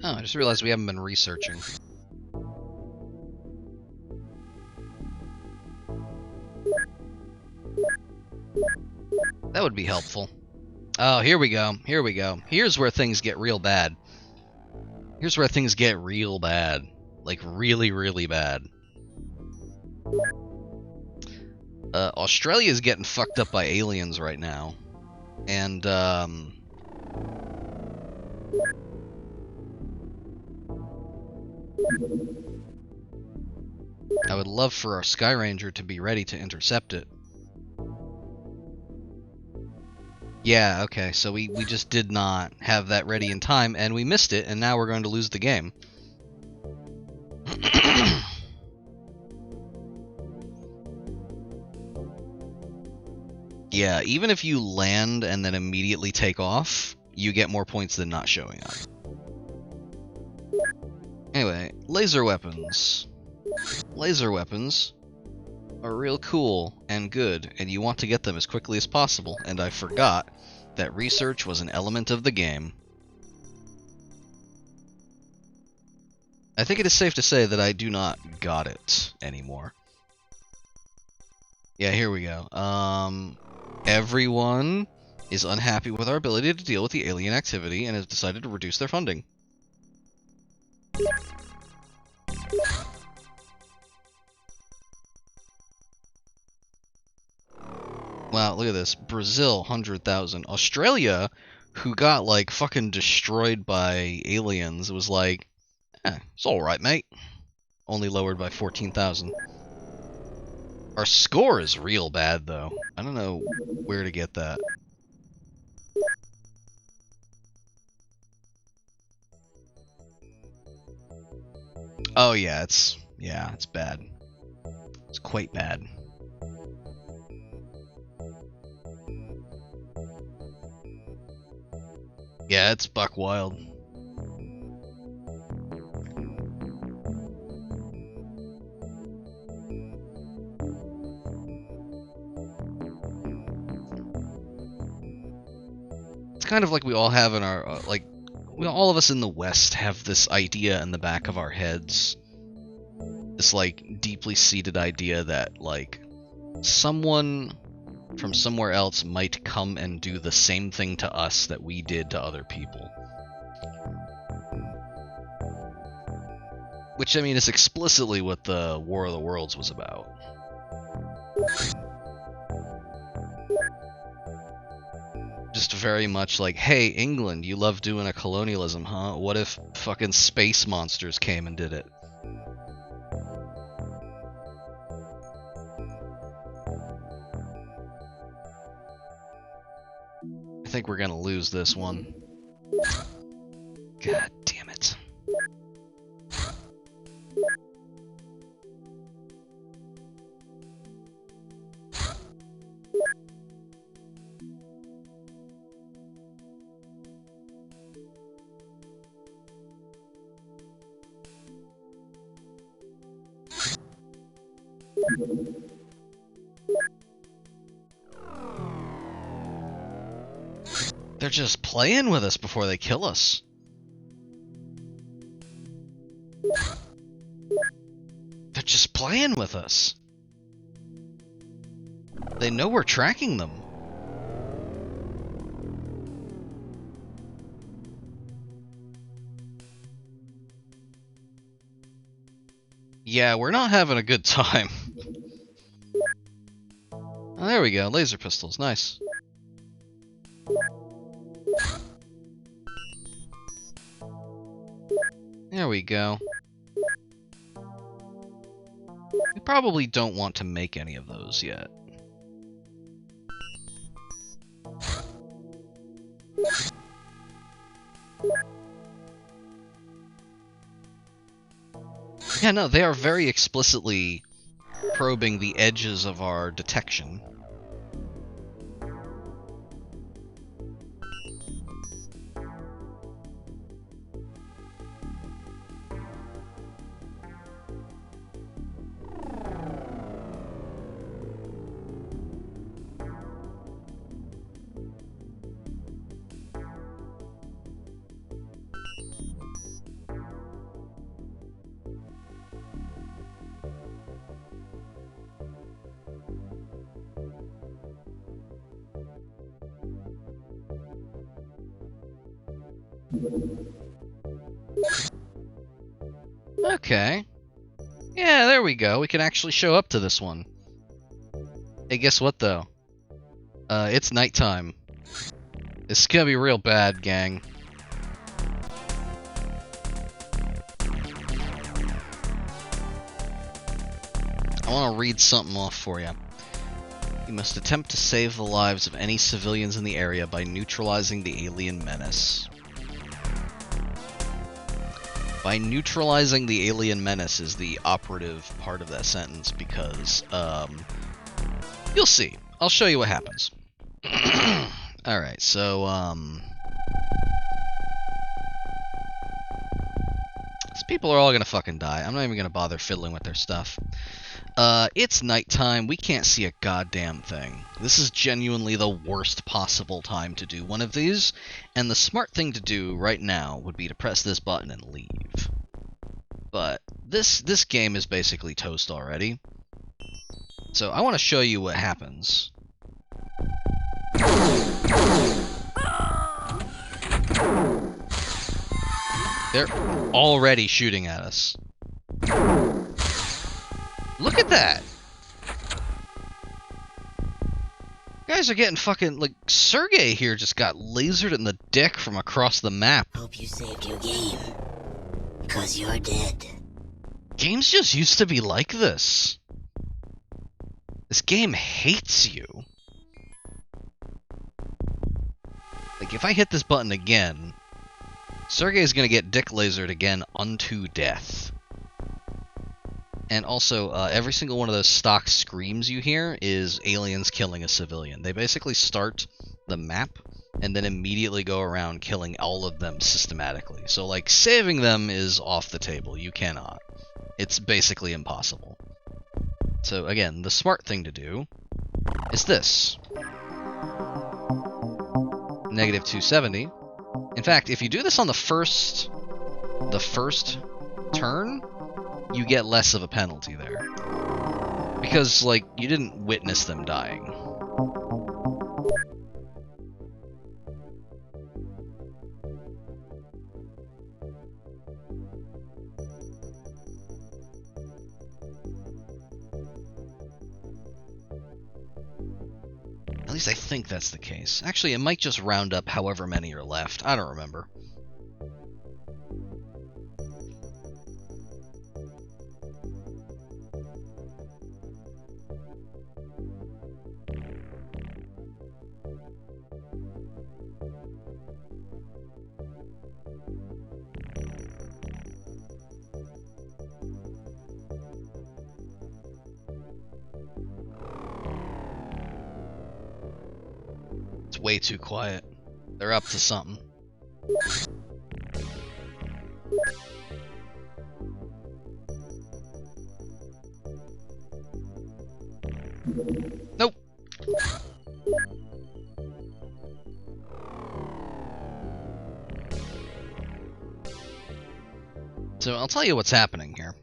Oh, I just realized we haven't been researching. That would be helpful. Oh, here we go. Here we go. Here's where things get real bad. Here's where things get real bad. Like, really, really bad. Australia's getting fucked up by aliens right now. And, I would love for our Sky Ranger to be ready to intercept it. Yeah, okay, so we just did not have that ready in time, and we missed it, and now we're going to lose the game. Yeah, even if you land and then immediately take off, you get more points than not showing up. Anyway, laser weapons. Laser weapons are real cool and good, and you want to get them as quickly as possible, and I forgot that research was an element of the game. I think it is safe to say that I do not got it anymore. Yeah, here we go. Everyone is unhappy with our ability to deal with the alien activity and has decided to reduce their funding. Wow, look at this. Brazil, 100,000. Australia, who got, like, fucking destroyed by aliens, was like, it's alright, mate. Only lowered by 14,000. Our score is real bad, though. I don't know where to get that. Oh, yeah, it's bad. It's quite bad. Yeah, it's buck wild. It's kind of like we all have in our, all of us in the West have this idea in the back of our heads. This, like, deeply seated idea that, like, someone from somewhere else might come and do the same thing to us that we did to other people. Which, I mean, is explicitly what the War of the Worlds was about. Just very much like, hey, England, you love doing a colonialism, huh? What if fucking space monsters came and did it? I think we're gonna lose this one. God damn it. They're just playing with us before they kill us. They're just playing with us. They know we're tracking them. Yeah, we're not having a good time. Oh, there we go. Laser pistols. Nice. There we go. We probably don't want to make any of those yet. Yeah, no, they are very explicitly probing the edges of our detection. Okay. Yeah, there we go. We can actually show up to this one. Hey, guess what, though? It's nighttime. It's gonna be real bad, gang. I want to read something off for you. You must attempt to save the lives of any civilians in the area by neutralizing the alien menace. By neutralizing the alien menace is the operative part of that sentence because, you'll see. I'll show you what happens. Alright, so, these people are all gonna fucking die. I'm not even gonna bother fiddling with their stuff. It's nighttime. We can't see a goddamn thing. This is genuinely the worst possible time to do one of these, and the smart thing to do right now would be to press this button and leave. But this game is basically toast already. So I want to show you what happens. They're already shooting at us. Look at that! You guys are getting fucking, like, Sergey here just got lasered in the dick from across the map. Hope you saved your game. Because you're dead. Games just used to be like this. This game hates you. Like, if I hit this button again, Sergey's gonna get dick lasered again unto death. And also, every single one of those stock screams you hear is aliens killing a civilian. They basically start the map and then immediately go around killing all of them systematically. So, like, saving them is off the table. You cannot. It's basically impossible. So, again, the smart thing to do is this. Negative 270. In fact, if you do this on the first turn, you get less of a penalty there. Because, like, you didn't witness them dying. At least I think that's the case. Actually, it might just round up however many are left. I don't remember. Way too quiet. They're up to something. Nope. So I'll tell you what's happening here.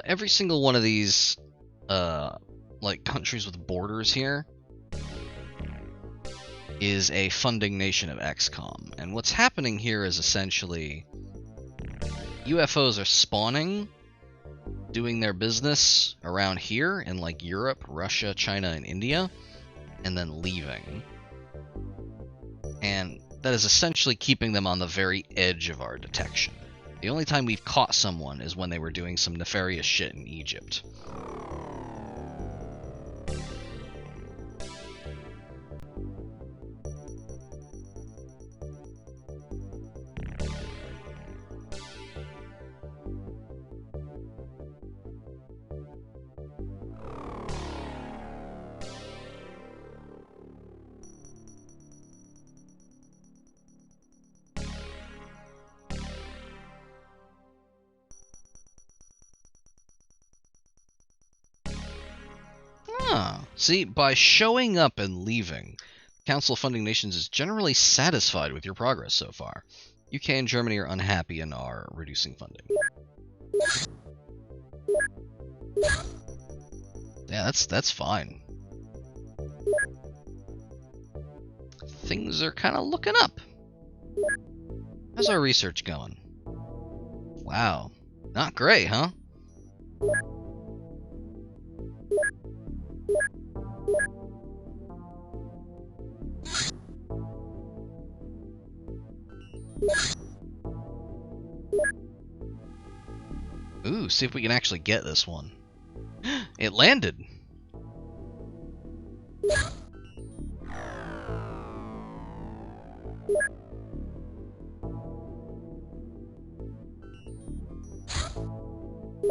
Every single one of these like countries with borders here is a funding nation of XCOM. And what's happening here is essentially UFOs are spawning, doing their business around here in like Europe, Russia, China, and India, and then leaving. And that is essentially keeping them on the very edge of our detection. The only time we've caught someone is when they were doing some nefarious shit in Egypt. See, by showing up and leaving, Council of Funding Nations is generally satisfied with your progress so far. UK and Germany are unhappy and are reducing funding. Yeah, that's fine. Things are kind of looking up. How's our research going? Wow. Not great, huh? Ooh, see if we can actually get this one. It landed!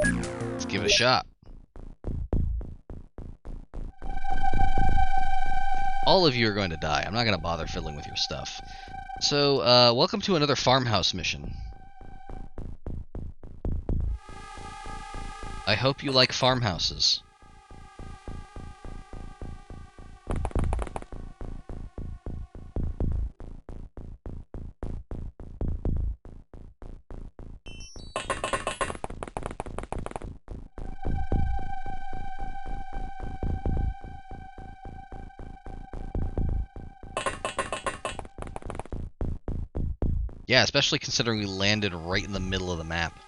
Let's give it a shot. All of you are going to die. I'm not going to bother fiddling with your stuff. So, welcome to another farmhouse mission. I hope you like farmhouses. Yeah, especially considering we landed right in the middle of the map.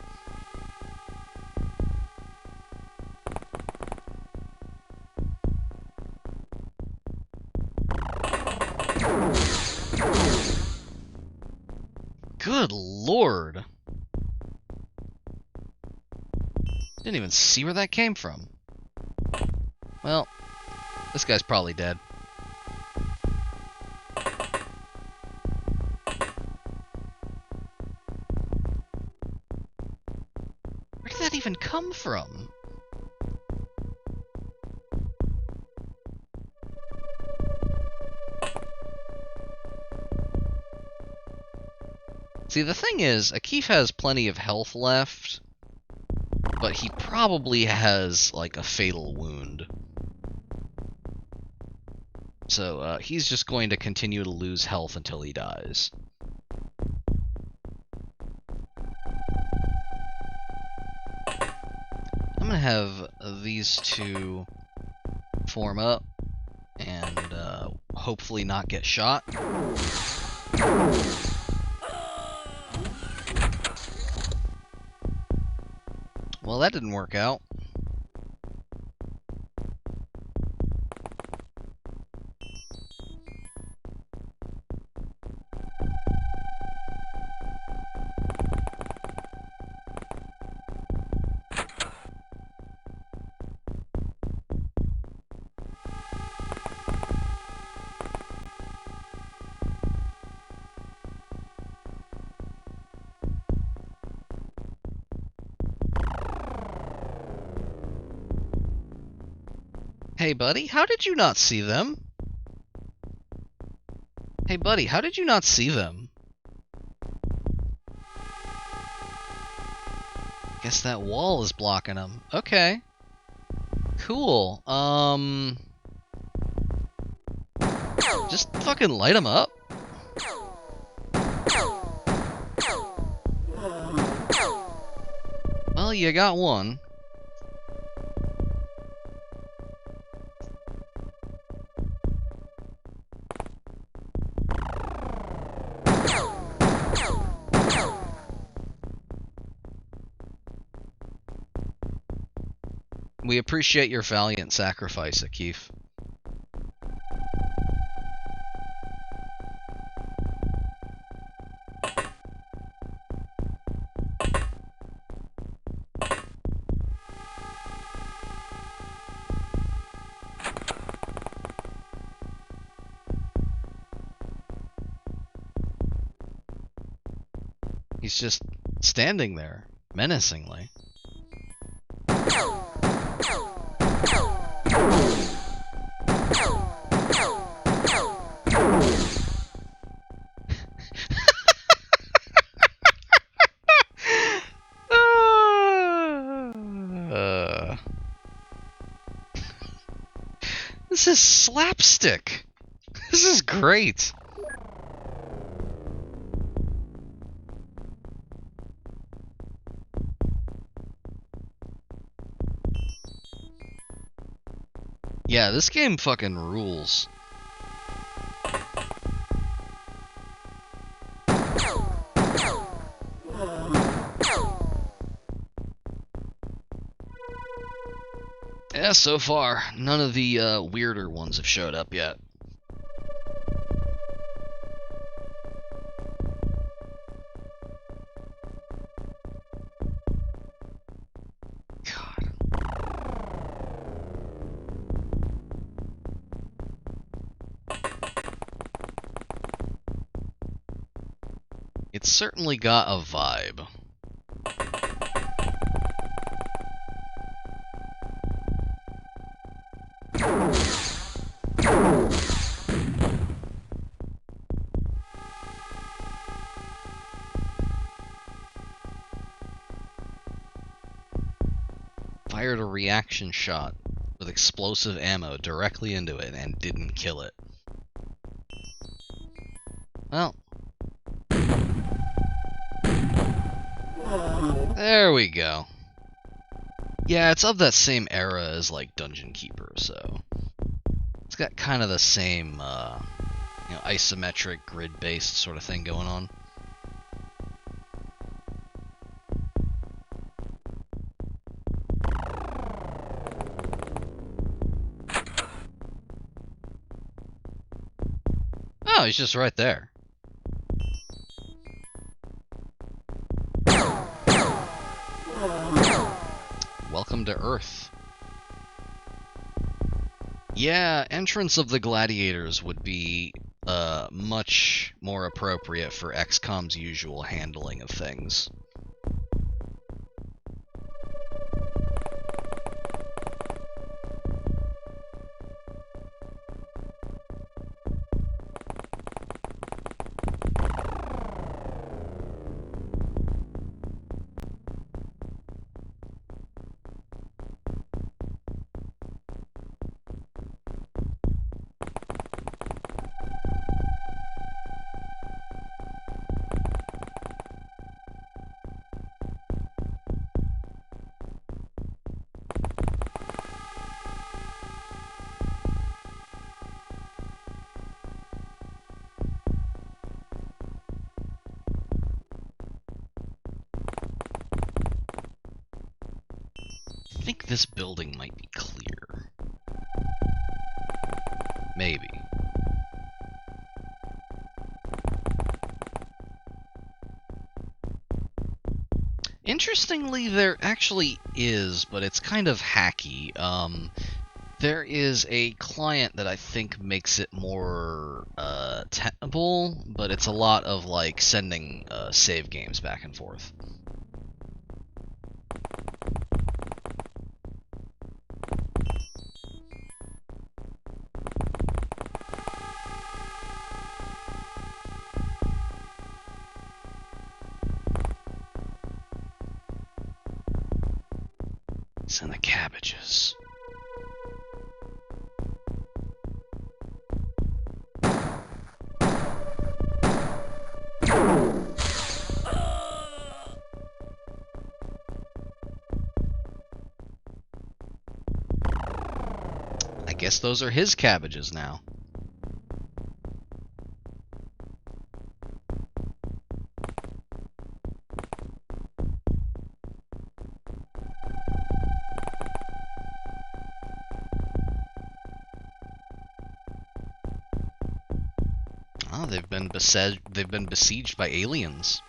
Good lord! Didn't even see where that came from. Well, this guy's probably dead. Where did that even come from? See, the thing is, Akif has plenty of health left, but he probably has, like, a fatal wound. So, he's just going to continue to lose health until he dies. I'm gonna have these two form up and hopefully not get shot. Well, that didn't work out. Hey, buddy, how did you not see them? Hey, buddy, how did you not see them? Guess that wall is blocking them. Okay. Cool. Just fucking light them up. Well, you got one. We appreciate your valiant sacrifice, Akif. He's just standing there, menacingly. This is slapstick. This is great. Yeah, this game fucking rules. Yeah, so far, none of the weirder ones have showed up yet. God. It's certainly got a vibe. Fired a reaction shot with explosive ammo directly into it and didn't kill it. Well. There we go. Yeah, it's of that same era as, like, Dungeon Keeper, so... It's got kind of the same, isometric, grid-based sort of thing going on. Oh, he's just right there. Welcome to Earth. Yeah, entrance of the gladiators would be much more appropriate for XCOM's usual handling of things. think this building might be clear. Maybe. Interestingly, there actually is, but it's kind of hacky. There is a client that I think makes it more tenable, but it's a lot of like sending save games back and forth. Send the cabbages. I guess those are his cabbages now. Oh, they've been besieged by aliens.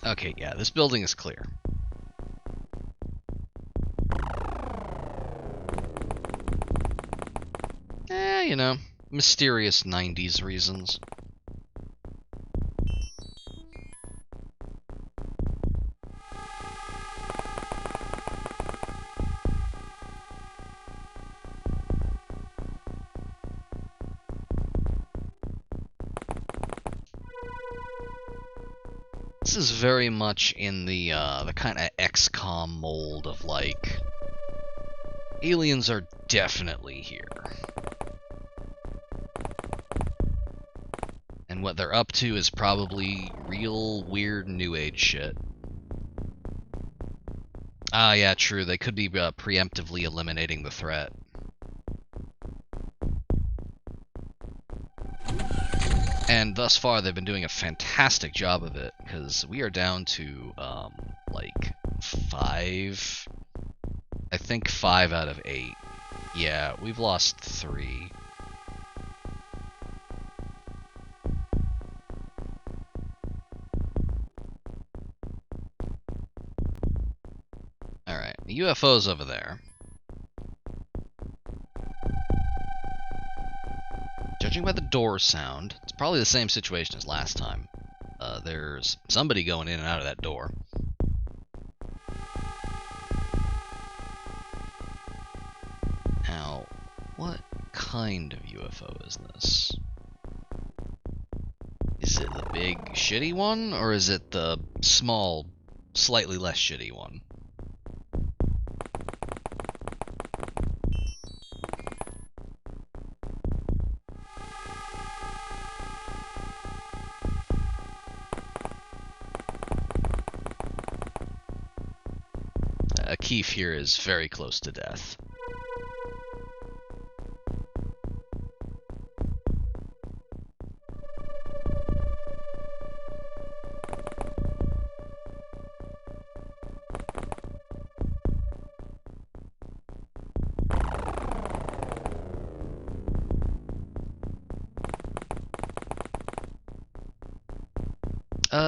Okay, yeah, this building is clear. You know, mysterious 90s reasons. This is very much in the kind of XCOM mold of like, aliens are definitely here. And what they're up to is probably real weird new age shit. Ah, yeah, true. They could be preemptively eliminating the threat. And thus far, they've been doing a fantastic job of it, because we are down to, like, 5... I think 5 out of 8. Yeah, we've lost 3. Alright, the UFO's over there. Judging by the door sound, it's probably the same situation as last time. There's somebody going in and out of that door. Now, what kind of UFO is this? Is it the big, shitty one, or is it the small, slightly less shitty one? Keith here is very close to death.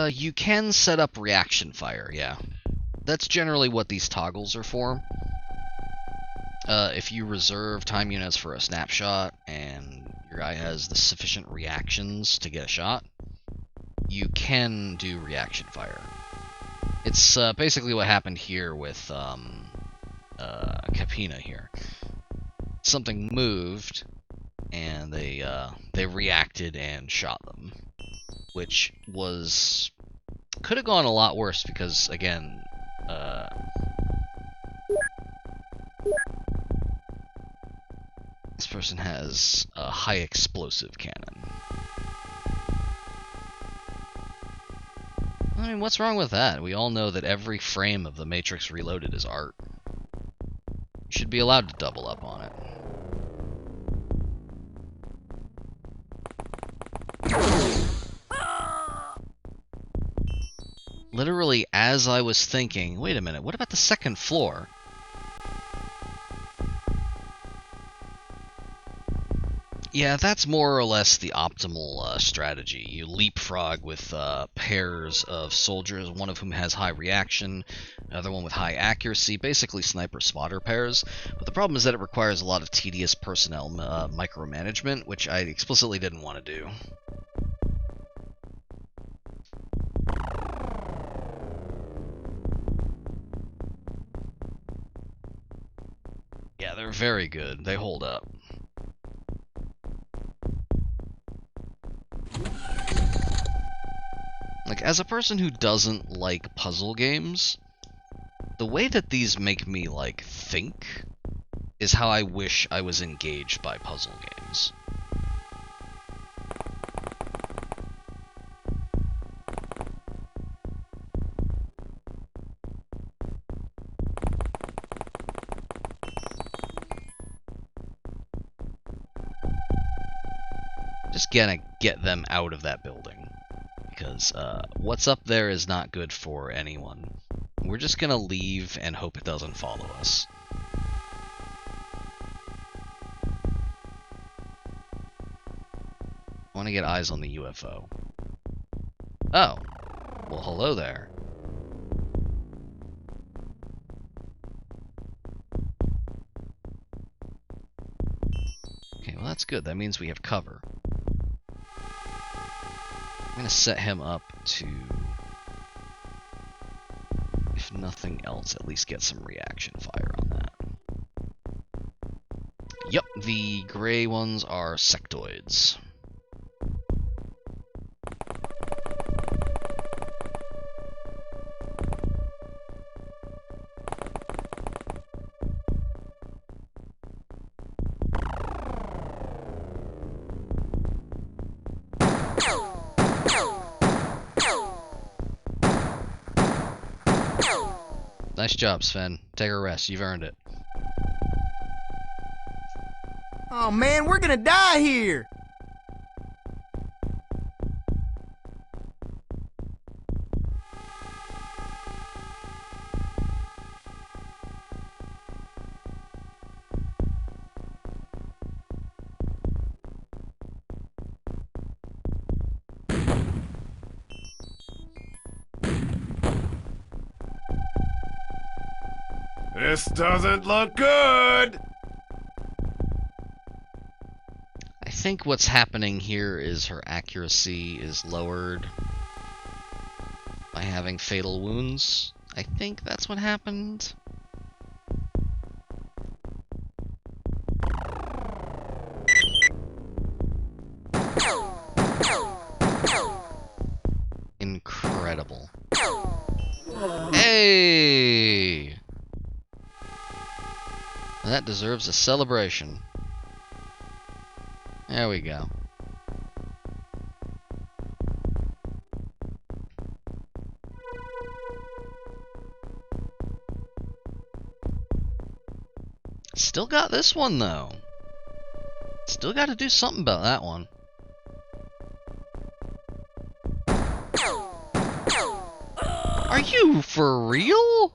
You can set up reaction fire, yeah. That's generally what these toggles are for. If you reserve time units for a snapshot and your guy has the sufficient reactions to get a shot, you can do reaction fire. It's basically what happened here with Capina here. Something moved, and they reacted and shot them, which could have gone a lot worse because, again, This person has a high explosive cannon. I mean, what's wrong with that? We all know that every frame of The Matrix Reloaded is art. You should be allowed to double up on it. Literally, as I was thinking, wait a minute, what about the second floor? Yeah, that's more or less the optimal strategy. You leapfrog with pairs of soldiers, one of whom has high reaction, another one with high accuracy, basically sniper-spotter pairs. But the problem is that it requires a lot of tedious personnel micromanagement, which I explicitly didn't want to do. Yeah, they're very good. They hold up. Like, as a person who doesn't like puzzle games, the way that these make me, like, think is how I wish I was engaged by puzzle games. Just gonna get them out of that building. Because what's up there is not good for anyone. We're just gonna leave and hope it doesn't follow us. I want to get eyes on the UFO. Oh. Well, hello there. Okay, well that's good. That means we have cover. I'm gonna set him up to, if nothing else, at least get some reaction fire on that. Yep, the gray ones are sectoids. Nice job, Sven. Take a rest. You've earned it. Oh man, we're gonna die here! This doesn't look good! I think what's happening here is her accuracy is lowered by having fatal wounds. I think that's what happened. Incredible. Hey! That deserves a celebration. There we go. Still got this one, though. Still got to do something about that one. Are you for real?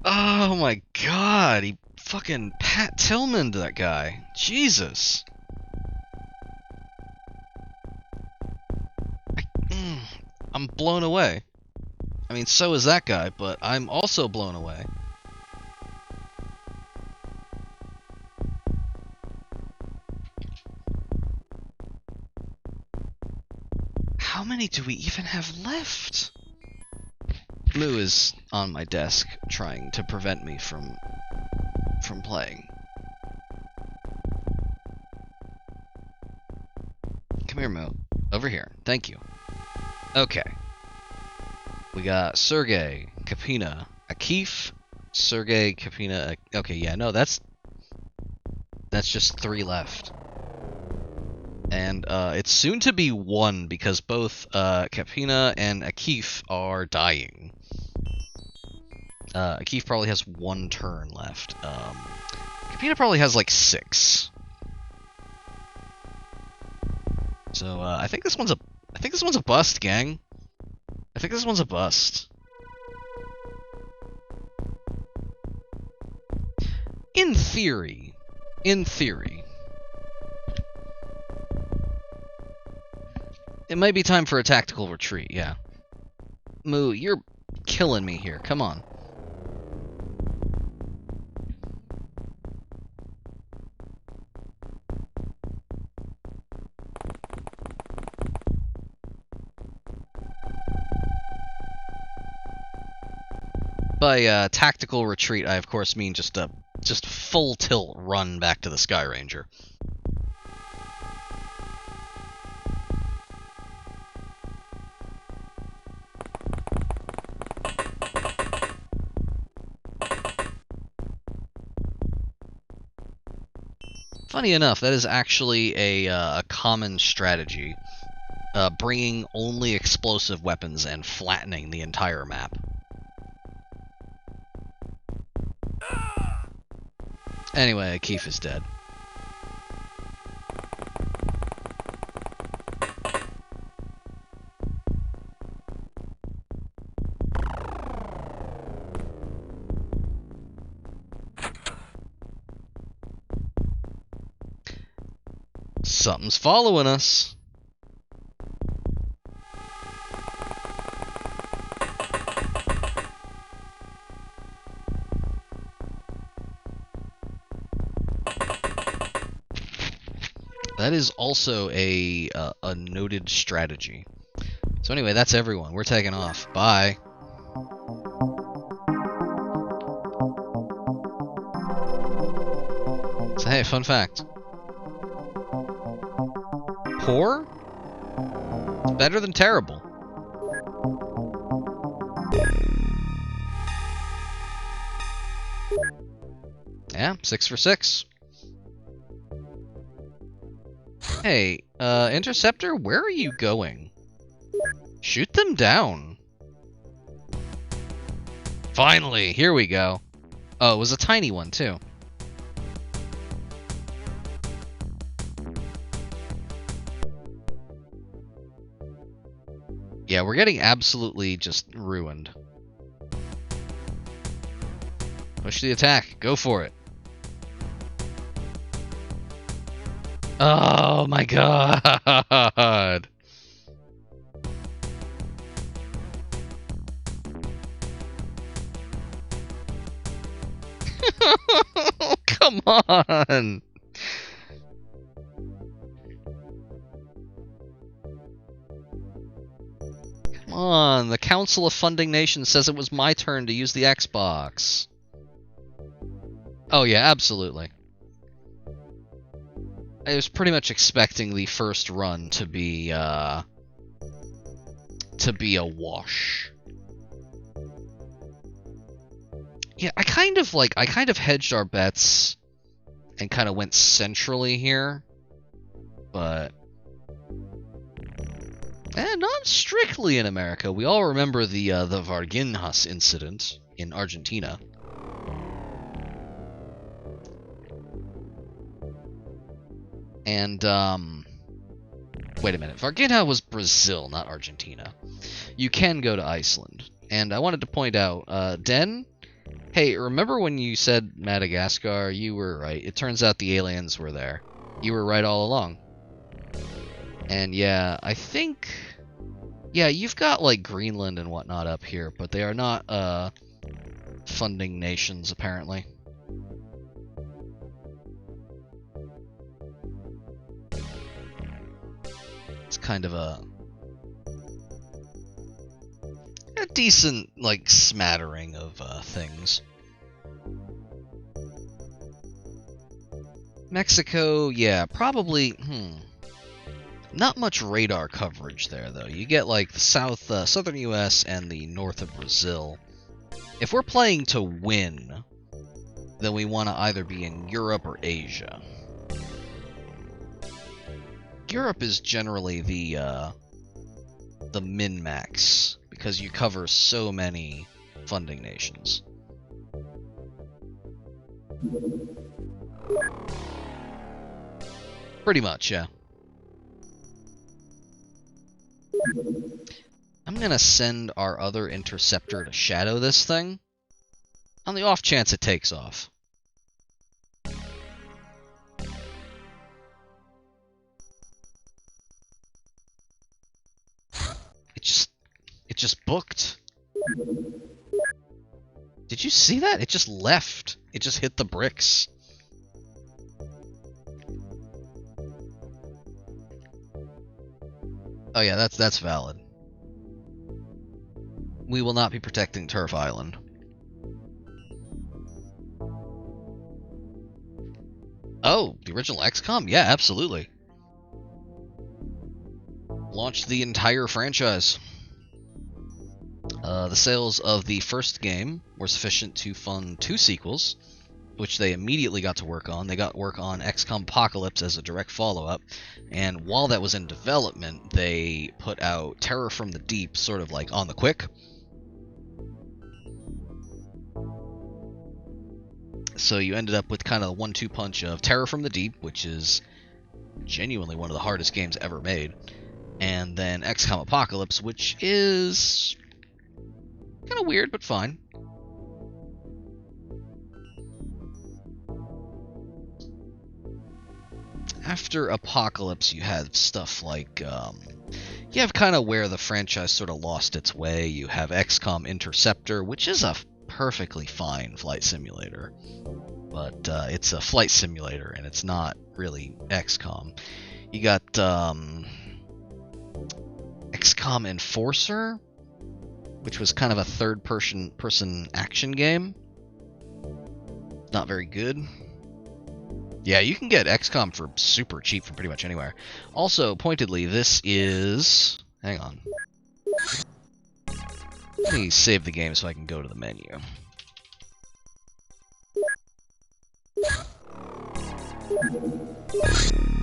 Oh my god, he fucking Pat Tillman'd that guy. Jesus. I'm blown away. I mean, so is that guy, but I'm also blown away. How many do we even have left? Moo is on my desk trying to prevent me from playing. Come here, Moo. Over here. Thank you. Okay. We got Sergey, Kapina, Akif, Sergey, Kapina. Okay, yeah, no, that's just 3 left. And it's soon to be 1 because both Kapina and Akif are dying. Akif probably has 1 turn left. Kapina probably has like 6. So I think this one's a bust, gang. I think this one's a bust. In theory. In theory. It might be time for a tactical retreat, yeah. Moo, you're killing me here. Come on. By tactical retreat, I of course mean just full tilt run back to the Sky Ranger. Funny enough, that is actually a common strategy, bringing only explosive weapons and flattening the entire map. Anyway, Keith is dead. Something's following us. That is also a noted strategy. So anyway, that's everyone. We're taking off. Bye. So hey, fun fact. Poor? Better than terrible. Yeah, 6 for 6. Hey, Interceptor, where are you going? Shoot them down. Finally, here we go. Oh, it was a tiny one, too. Yeah, we're getting absolutely just ruined. Push the attack. Go for it. Oh my god. Come on. Come on. The Council of Funding Nations says it was my turn to use the Xbox. Oh yeah, absolutely. I was pretty much expecting the first run to be a wash. Yeah, I kind of hedged our bets and kind of went centrally here, but not strictly in America. We all remember the Varginhas incident in Argentina. And, wait a minute. Varginha was Brazil, not Argentina. You can go to Iceland. And I wanted to point out, Den, hey, remember when you said Madagascar? You were right. It turns out the aliens were there. You were right all along. And yeah, I think... Yeah, you've got, like, Greenland and whatnot up here, but they are not, funding nations, apparently. It's kind of a decent, like, smattering of things. Mexico, yeah, probably, Not much radar coverage there, though. You get like the southern U.S. and the north of Brazil. If we're playing to win, then we want to either be in Europe or Asia. Europe is generally the min-max, because you cover so many funding nations. Pretty much, yeah. I'm gonna send our other interceptor to shadow this thing, on the off chance it takes off. It just booked. Did you see that? It just left. It just hit the bricks. Oh yeah, that's valid. We will not be protecting Turf Island. Oh, the original XCOM? Yeah, absolutely. Launched the entire franchise. The sales of the first game were sufficient to fund 2 sequels, which they immediately got to work on. They got work on XCOM Apocalypse as a direct follow-up, and while that was in development, they put out Terror from the Deep sort of like on the quick. So you ended up with kind of a 1-2 punch of Terror from the Deep, which is genuinely one of the hardest games ever made, and then XCOM Apocalypse, which is kind of weird, but fine. After Apocalypse, you had stuff like, you have kind of where the franchise sort of lost its way. You have XCOM Interceptor, which is a perfectly fine flight simulator, but it's a flight simulator, and it's not really XCOM. You got XCOM Enforcer, which was kind of a third-person action game. Not very good. Yeah, you can get XCOM for super cheap from pretty much anywhere. Also, pointedly, this is... Hang on. Let me save the game so I can go to the menu.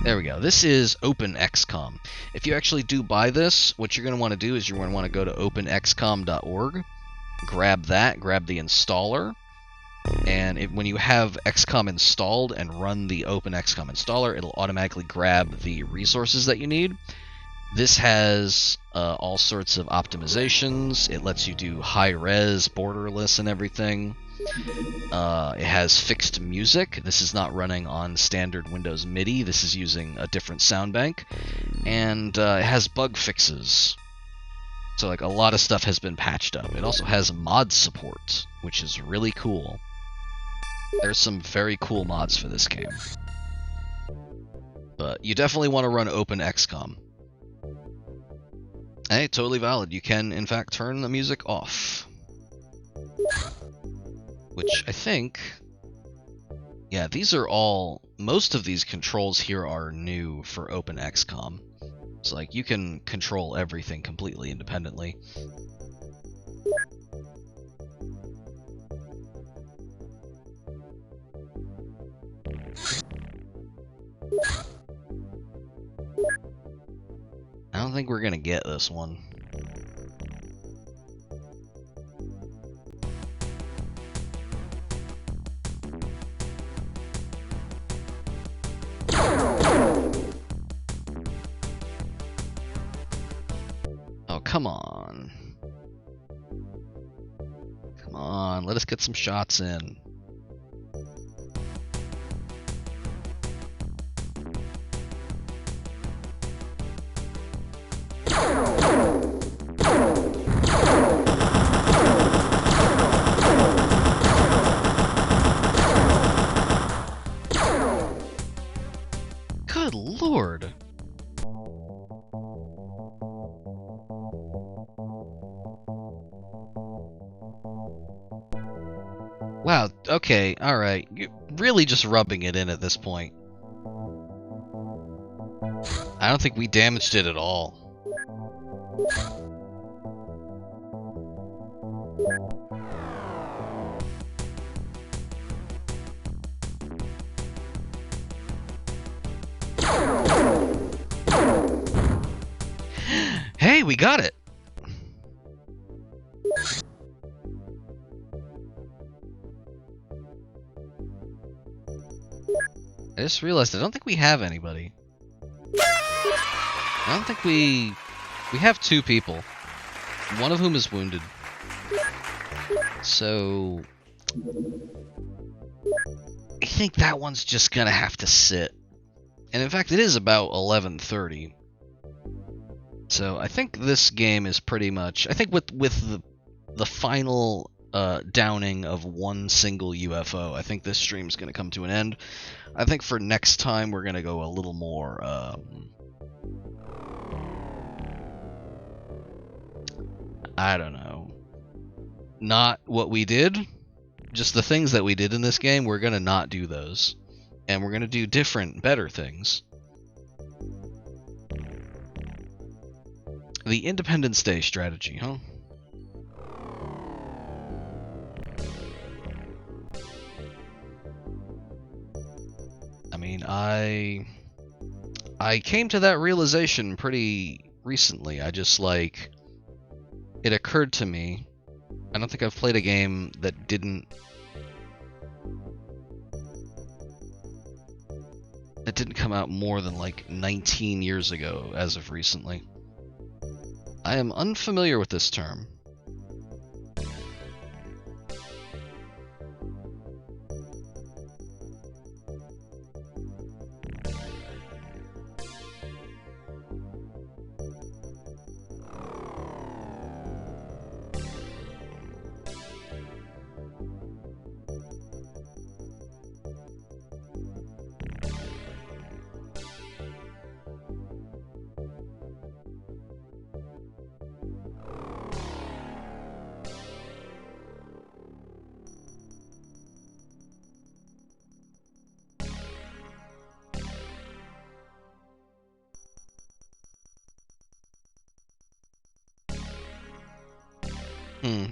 There we go. This is Open XCOM. If you actually do buy this, what you're going to want to do is you're going to want to go to openxcom.org, grab that, grab the installer, and when you have XCOM installed and run the Open XCOM installer, it'll automatically grab the resources that you need. This has all sorts of optimizations. It lets you do high-res, borderless, and everything. It has fixed music. This is not running on standard Windows MIDI. This is using a different sound bank. And it has bug fixes. So like a lot of stuff has been patched up. It also has mod support, which is really cool. There's some very cool mods for this game. But you definitely want to run Open XCOM. Hey, totally valid. You can, in fact, turn the music off. Which I think... Yeah, these are all... Most of these controls here are new for Open XCOM. So, like, you can control everything completely independently. I don't think we're gonna get this one. Oh, come on. Come on, let us get some shots in. Good Lord. Wow, okay, alright. You're really just rubbing it in at this point. I don't think we damaged it at all. Hey, we got it! I just realized I don't think we have anybody. I don't think we have 2 people. One of whom is wounded. So I think that one's just gonna have to sit. And in fact, it is about 11:30. So I think this game is pretty much. I think with the final downing of one single UFO, I think this stream's gonna come to an end. I think for next time we're gonna go a little more. I don't know. Not what we did. Just the things that we did in this game, we're gonna not do those. And we're gonna do different, better things. The Independence Day strategy, huh? I mean, I came to that realization pretty recently. I just like it occurred to me. I don't think I've played a game that didn't come out more than like 19 years ago as of recently. I am unfamiliar with this term.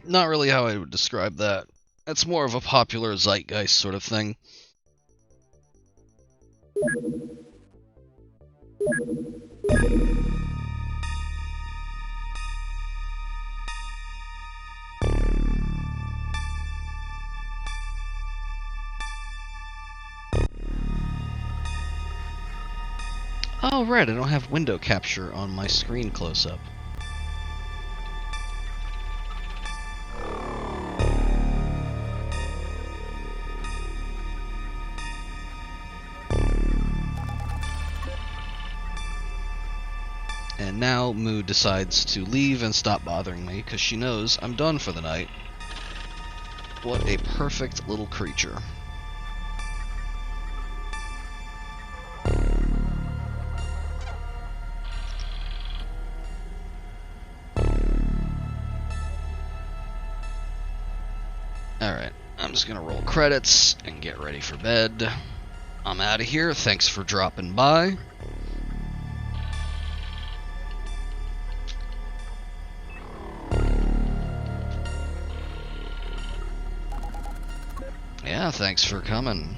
Not really how I would describe that. That's more of a popular zeitgeist sort of thing. Oh, right, I don't have window capture on my screen close-up. And now Moo decides to leave and stop bothering me because she knows I'm done for the night. What a perfect little creature. Alright, I'm just gonna roll credits and get ready for bed. I'm out of here. Thanks for dropping by. Yeah, thanks for coming.